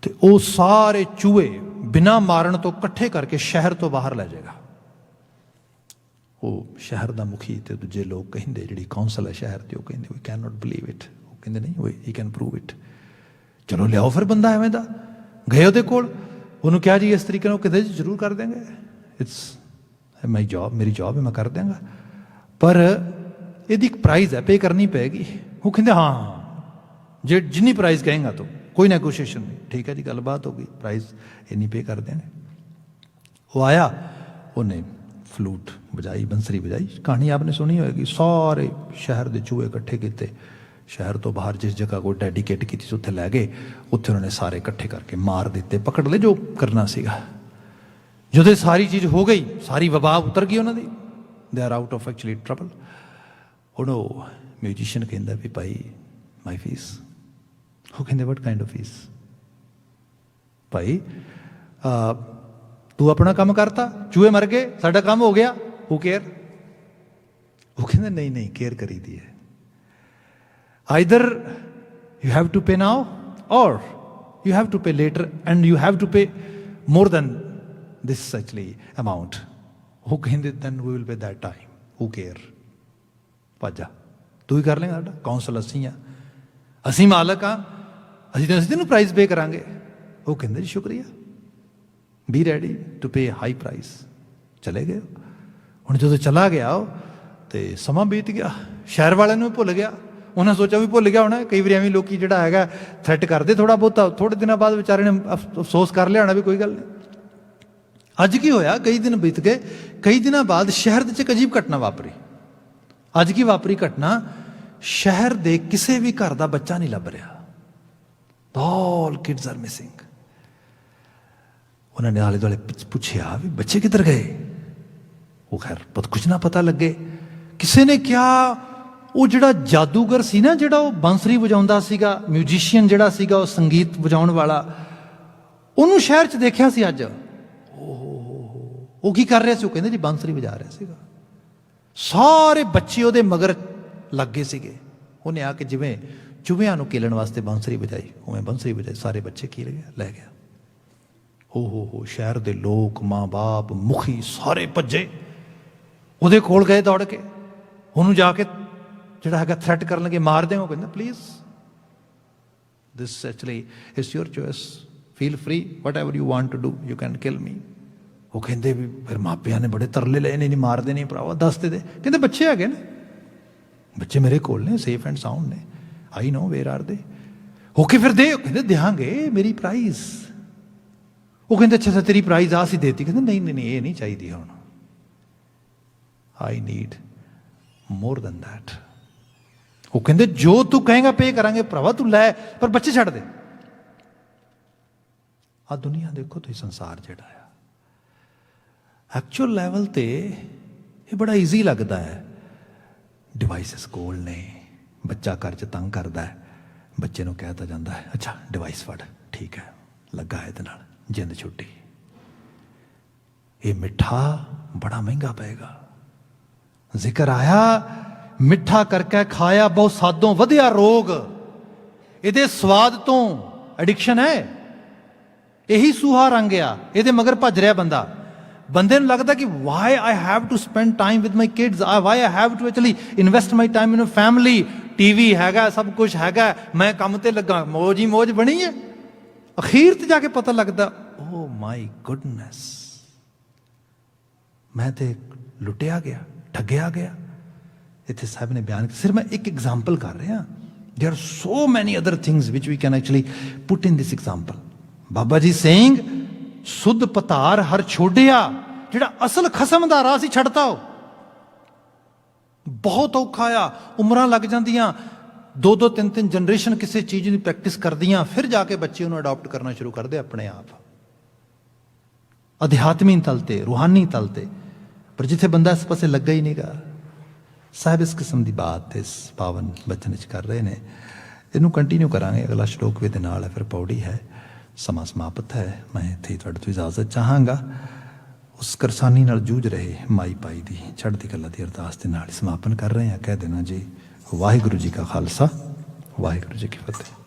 ते वो सारे चूहे बिना मारन तो इकट्ठे करके शहर तो बाहर लै जाएगा। वो शहर का मुखी तो दूजे लोग कहिंदे, जिहड़ी कौंसल है शहर की, वो कहिंदे we can not believe it, वो कहिंदे नहीं वी ही कैन प्रूव इट। चलो लियाओ फिर बंदा एवें दा, गए ਉਹਦੇ ਕੋਲ, ਉਹਨੂੰ ਕਿਹਾ जी इस तरीके ਨਾਲ, कहते जी जरूर कर देंगे, इट्स मेरी जॉब है, मैं कर देंगा, पर ਇਹਦੀ ਇੱਕ ਪ੍ਰਾਈਜ਼ ਹੈ, ਪੇ ਕਰਨੀ ਪੈਗੀ। ਉਹ ਕਹਿੰਦੇ ਹਾਂ ਜੇ ਜਿੰਨੀ ਪ੍ਰਾਈਜ਼ ਕਹੇਗਾ ਤੂੰ, ਕੋਈ ਨੈਗੋਸ਼ੀਏਸ਼ਨ ਨਹੀਂ। ਠੀਕ ਹੈ ਜੀ, ਗੱਲਬਾਤ ਹੋ ਗਈ, ਪ੍ਰਾਈਜ਼ ਇੰਨੀ ਪੇ ਕਰ ਦੇंगे। ਉਹ ਆਇਆ, ਉਹਨੇ ਫਲੂਟ ਵਜਾਈ, ਬੰਸਰੀ ਵਜਾਈ। ਕਹਾਣੀ ਆਪਨੇ ਸੁਣੀ ਹੋਏਗੀ, ਸਾਰੇ ਸ਼ਹਿਰ ਦੇ ਚੂਹੇ ਇਕੱਠੇ ਕੀਤੇ, ਸ਼ਹਿਰ ਤੋਂ ਬਾਹਰ ਜਿਸ ਜਗ੍ਹਾ ਕੋਈ ਡੈਡੀਕੇਟ ਕੀਤੀ ਸੀ ਉੱਥੇ ਲੈ ਗਏ। ਉੱਥੇ ਉਹਨਾਂ ਨੇ ਸਾਰੇ ਇਕੱਠੇ ਕਰਕੇ ਮਾਰ ਦਿੱਤੇ, ਪਕੜ ਲਏ ਜੋ ਕਰਨਾ ਸੀਗਾ। ਜਦੋਂ ਸਾਰੀ ਚੀਜ਼ ਹੋ ਗਈ, ਸਾਰੀ ਵਬਾ ਉਤਰ ਗਈ ਉਹਨਾਂ ਦੀ, they are out of actually trouble. ਹੁਣ ਉਹ ਮਿਊਜ਼ੀਸ਼ੀਅਨ ਕਹਿੰਦਾ ਵੀ ਭਾਈ ਮਾਈ ਫੀਸ। ਉਹ ਕਹਿੰਦੇ ਵਟ ਕਾਈਂਡ ਆਫ ਫੀਸ? ਭਾਈ ਤੂੰ ਆਪਣਾ ਕੰਮ ਕਰਤਾ, ਚੂਹੇ ਮਰ ਗਏ, ਸਾਡਾ ਕੰਮ ਹੋ ਗਿਆ, ਹੂ ਕੇਅਰ? ਉਹ ਕਹਿੰਦੇ ਨਹੀਂ ਨਹੀਂ, ਕੇਅਰ ਕਰੀ ਦੀ ਹੈ। Either you have to pay now or you have to pay later and you have to pay more than this actually amount. ਉਹ ਕਹਿੰਦੇ then we will pay that time, who care? ਭਾਜਾ ਤੂੰ ਹੀ ਕਰ ਲੇਗਾ, ਸਾਡਾ ਕੌਂਸਲ ਅਸੀਂ ਆ, ਅਸੀਂ ਮਾਲਕ ਹਾਂ, ਅਸੀਂ ਤੈਨੂੰ ਪ੍ਰਾਈਜ਼ ਪੇ ਕਰਾਂਗੇ। ਉਹ ਕਹਿੰਦੇ ਜੀ ਸ਼ੁਕਰੀਆ, be ready to pay high price. ਚਲੇ ਗਏ। ਹੁਣ ਜਦੋਂ ਚਲਾ ਗਿਆ ਉਹ, ਤੇ ਸਮਾਂ ਬੀਤ ਗਿਆ, ਸ਼ਹਿਰ ਵਾਲਿਆਂ ਨੂੰ ਵੀ ਭੁੱਲ ਗਿਆ। ਉਹਨਾਂ ਸੋਚਿਆ ਵੀ ਭੁੱਲ ਗਿਆ ਹੋਣਾ। ਕਈ ਵਾਰੀ ਐਵੇਂ ਲੋਕੀ ਜਿਹੜਾ ਹੈਗਾ ਥ੍ਰੈਟ ਕਰਦੇ ਥੋੜ੍ਹਾ ਬਹੁਤਾ, ਥੋੜ੍ਹੇ ਦਿਨਾਂ ਬਾਅਦ ਵਿਚਾਰੇ ਨੇ ਅਫਸੋਸ ਕਰ ਲਿਆ ਹੋਣਾ ਵੀ ਕੋਈ ਗੱਲ ਨਹੀਂ। ਅੱਜ ਕੀ ਹੋਇਆ, ਕਈ ਦਿਨ ਬੀਤ ਗਏ, ਕਈ ਦਿਨਾਂ ਬਾਅਦ ਸ਼ਹਿਰ ਦੇ 'ਚ ਇੱਕ ਅਜੀਬ ਘਟਨਾ ਵਾਪਰੀ। ਅੱਜ ਕੀ ਵਾਪਰੀ ਘਟਨਾ? ਸ਼ਹਿਰ ਦੇ ਕਿਸੇ ਵੀ ਘਰ ਦਾ ਬੱਚਾ ਨਹੀਂ ਲੱਭ ਰਿਹਾ। ਆਲ ਕਿਡਸ ਆਰ ਮਿਸਿੰਗ। ਉਹਨਾਂ ਨੇ ਆਲੇ ਦੁਆਲੇ ਪੁੱਛਿਆ ਵੀ ਬੱਚੇ ਕਿੱਧਰ ਗਏ? ਉਹ ਖੈਰ ਕੁਝ ਨਾ ਪਤਾ ਲੱਗੇ। ਕਿਸੇ ਨੇ ਕਿਹਾ ਉਹ ਜਿਹੜਾ ਜਾਦੂਗਰ ਸੀ ਨਾ, ਜਿਹੜਾ ਉਹ ਬੰਸਰੀ ਵਜਾਉਂਦਾ ਸੀਗਾ, ਮਿਊਜ਼ੀਸ਼ੀਅਨ ਜਿਹੜਾ ਸੀਗਾ, ਉਹ ਸੰਗੀਤ ਵਜਾਉਣ ਵਾਲਾ, ਉਹਨੂੰ ਸ਼ਹਿਰ 'ਚ ਦੇਖਿਆ ਸੀ ਅੱਜ। ਉਹ ਕੀ ਕਰ ਰਿਹਾ ਸੀ? ਉਹ ਕਹਿੰਦੇ ਜੀ ਬੰਸਰੀ ਵਜਾ ਰਿਹਾ ਸੀਗਾ। ਸਾਰੇ ਬੱਚੇ ਉਹਦੇ ਮਗਰ ਲੱਗ ਗਏ ਸੀਗੇ। ਉਹਨੇ ਆ ਕੇ ਜਿਵੇਂ ਚੂਹਿਆਂ ਨੂੰ ਕੀਲਣ ਵਾਸਤੇ ਬੰਸਰੀ ਵਜਾਈ, ਉਵੇਂ ਬੰਸਰੀ ਵਜਾਈ, ਸਾਰੇ ਬੱਚੇ ਕੀਲ ਗਿਆ, ਲੈ ਗਿਆ। ਹੋ ਸ਼ਹਿਰ ਦੇ ਲੋਕ, ਮਾਂ ਬਾਪ, ਮੁਖੀ ਸਾਰੇ ਭੱਜੇ, ਉਹਦੇ ਕੋਲ ਗਏ ਦੌੜ ਕੇ। ਉਹਨੂੰ ਜਾ ਕੇ ਜਿਹੜਾ ਹੈਗਾ ਥ੍ਰੈਟ ਕਰਨ ਲੱਗੇ, ਮਾਰ ਦੇਵਾਂ। ਉਹ ਕਹਿੰਦਾ please this actually is your choice, feel free, whatever you want to do, you can kill me. ਉਹ ਕਹਿੰਦੇ ਵੀ ਫਿਰ ਮਾਪਿਆਂ ਨੇ ਬੜੇ ਤਰਲੇ ਲਏ, ਨਹੀਂ ਮਾਰਦੇ ਨਹੀਂ ਭਰਾਵਾ, ਦੱਸ ਦੇ। ਕਹਿੰਦੇ ਬੱਚੇ ਹੈਗੇ ਨੇ, ਬੱਚੇ ਮੇਰੇ ਕੋਲ ਨੇ, ਸੇਫ ਐਂਡ ਸਾਊਂਡ ਨੇ, ਆਈ ਨੋ ਵੇਅਰ ਆਰ ਦੇ। ਓਕੇ ਫਿਰ ਦੇ। ਕਹਿੰਦੇ ਦਿਆਂਗੇ, ਮੇਰੀ ਪ੍ਰਾਈਜ਼। ਉਹ ਕਹਿੰਦੇ ਅੱਛਾ ਤੇਰੀ ਪ੍ਰਾਈਜ਼ ਆ ਸੀ ਦੇਤੀ? ਕਹਿੰਦੇ ਨਹੀਂ ਨਹੀਂ ਇਹ ਨਹੀਂ ਚਾਹੀਦੀ, ਹੁਣ I need more than that. ਉਹ ਕਹਿੰਦੇ ਜੋ ਤੂੰ ਕਹੇਗਾ ਪੇ ਕਰਾਂਗੇ ਭਰਾਵਾ, ਤੂੰ ਲੈ, ਪਰ ਬੱਚੇ ਛੱਡ ਦੇ। ਆ ਦੁਨੀਆ ਦੇਖੋ ਤੁਸੀਂ, ਸੰਸਾਰ ਜਿਹੜਾ ਆ ਐਕਚੁਅਲ ਲੈਵਲ ਤੇ ਇਹ ਬੜਾ ਈਜ਼ੀ ਲੱਗਦਾ ਹੈ। ਡਿਵਾਈਸਿਸ ਕੋਲ ਨੇ, ਬੱਚਾ ਘਰ 'ਚ ਤੰਗ ਕਰਦਾ ਹੈ, ਬੱਚੇ ਨੂੰ ਕਹਿ ਤਾ ਜਾਂਦਾ ਹੈ ਅੱਛਾ ਡਿਵਾਈਸ ਫੜ, ਠੀਕ ਹੈ, ਲੱਗਾ ਇਹਦੇ ਨਾਲ, ਜਿੰਦ ਛੁੱਟੀ। ਇਹ ਮਿੱਠਾ ਬੜਾ ਮਹਿੰਗਾ ਪਏਗਾ। ਜ਼ਿਕਰ ਆਇਆ ਮਿੱਠਾ ਕਰਕੇ ਖਾਇਆ ਬਹੁ ਸਾਦੋਂ ਵਧਿਆ ਰੋਗ। ਇਹਦੇ ਸਵਾਦ ਤੋਂ ਐਡਿਕਸ਼ਨ ਹੈ, ਇਹੀ ਸੂਹਾ ਰੰਗ ਆ, ਇਹਦੇ ਮਗਰ ਭੱਜ ਰਿਹਾ ਬੰਦਾ। ਬੰਦੇ ਨੂੰ ਲੱਗਦਾ ਕਿ why I have to spend time with my kids, why I have to actually invest my time in family. TV ਹੈਗਾ, ਸਭ ਕੁਝ ਹੈਗਾ, ਮੈਂ ਕੰਮ ਤੇ ਲੱਗਾ, ਮੌਜ ਹੀ ਮੌਜ ਬਣੀ ਹੈ। ਅਖੀਰ ਤੇ ਜਾ ਕੇ ਪਤਾ ਲੱਗਦਾ ਓ ਮਾਈ ਗੁੱਡਨੈਸ, ਮੈਂ ਤੇ ਲੁੱਟਿਆ ਗਿਆ, ਠੱਗਿਆ ਗਿਆ। ਇੱਥੇ ਸਾਹਿਬ ਨੇ ਬਿਆਨ ਕੀਤਾ, ਸਿਰਫ ਮੈਂ ਇੱਕ ਐਗਜ਼ਾਮਪਲ ਕਰ ਰਿਹਾ। ਦੇਰ are so many other things which we can actually put in this example. Baba ji saying ਸੁਧ ਪਤਾਰ ਹਰ ਛੋੜਿਆ, ਜਿਹੜਾ ਅਸਲ ਖਸਮ ਦਾ ਰਾਹ ਸੀ ਛੱਡਤਾ। ਉਹ ਬਹੁਤ ਔਖਾ ਆ, ਉਮਰਾਂ ਲੱਗ ਜਾਂਦੀਆਂ, 2-2 3-3 ਜਨਰੇਸ਼ਨ ਕਿਸੇ ਚੀਜ਼ ਦੀ ਪ੍ਰੈਕਟਿਸ ਕਰਦੀਆਂ, ਫਿਰ ਜਾ ਕੇ ਬੱਚੇ ਉਹਨੂੰ ਅਡਾਪਟ ਕਰਨਾ ਸ਼ੁਰੂ ਕਰਦੇ ਆਪਣੇ ਆਪ, ਅਧਿਆਤਮੀ ਤਲ ਤੇ, ਰੂਹਾਨੀ ਤਲ ਤੇ। ਪਰ ਜਿੱਥੇ ਬੰਦਾ ਇਸ ਪਾਸੇ ਲੱਗਾ ਹੀ ਨਹੀਂਗਾ। ਸਾਹਿਬ ਇਸ ਕਿਸਮ ਦੀ ਬਾਤ ਇਸ ਪਾਵਨ ਬਚਨ ਵਿੱਚ ਕਰ ਰਹੇ ਨੇ। ਇਹਨੂੰ ਕੰਟੀਨਿਊ ਕਰਾਂਗੇ। ਅਗਲਾ ਸ਼ਲੋਕ ਵੀ ਇਹਦੇ ਨਾਲ ਹੈ, ਫਿਰ ਪੌੜੀ ਹੈ। ਸਮਾਂ ਸਮਾਪਤ ਹੈ। ਮੈਂ ਇੱਥੇ ਤੁਹਾਡੇ ਤੋਂ ਇਜਾਜ਼ਤ ਚਾਹਾਂਗਾ। ਉਸ ਕਰਸਾਨੀ ਨਾਲ ਜੂਝ ਰਹੇ ਮਾਈ ਪਾਈ ਦੀ ਚੜ੍ਹਦੀ ਕਲਾ ਦੀ ਅਰਦਾਸ ਦੇ ਨਾਲ ਸਮਾਪਨ ਕਰ ਰਹੇ ਹਾਂ। ਕਹਿ ਦੇਣਾ ਜੀ ਵਾਹਿਗੁਰੂ ਜੀ ਕਾ ਖਾਲਸਾ, ਵਾਹਿਗੁਰੂ ਜੀ ਕੀ ਫਤਿਹ।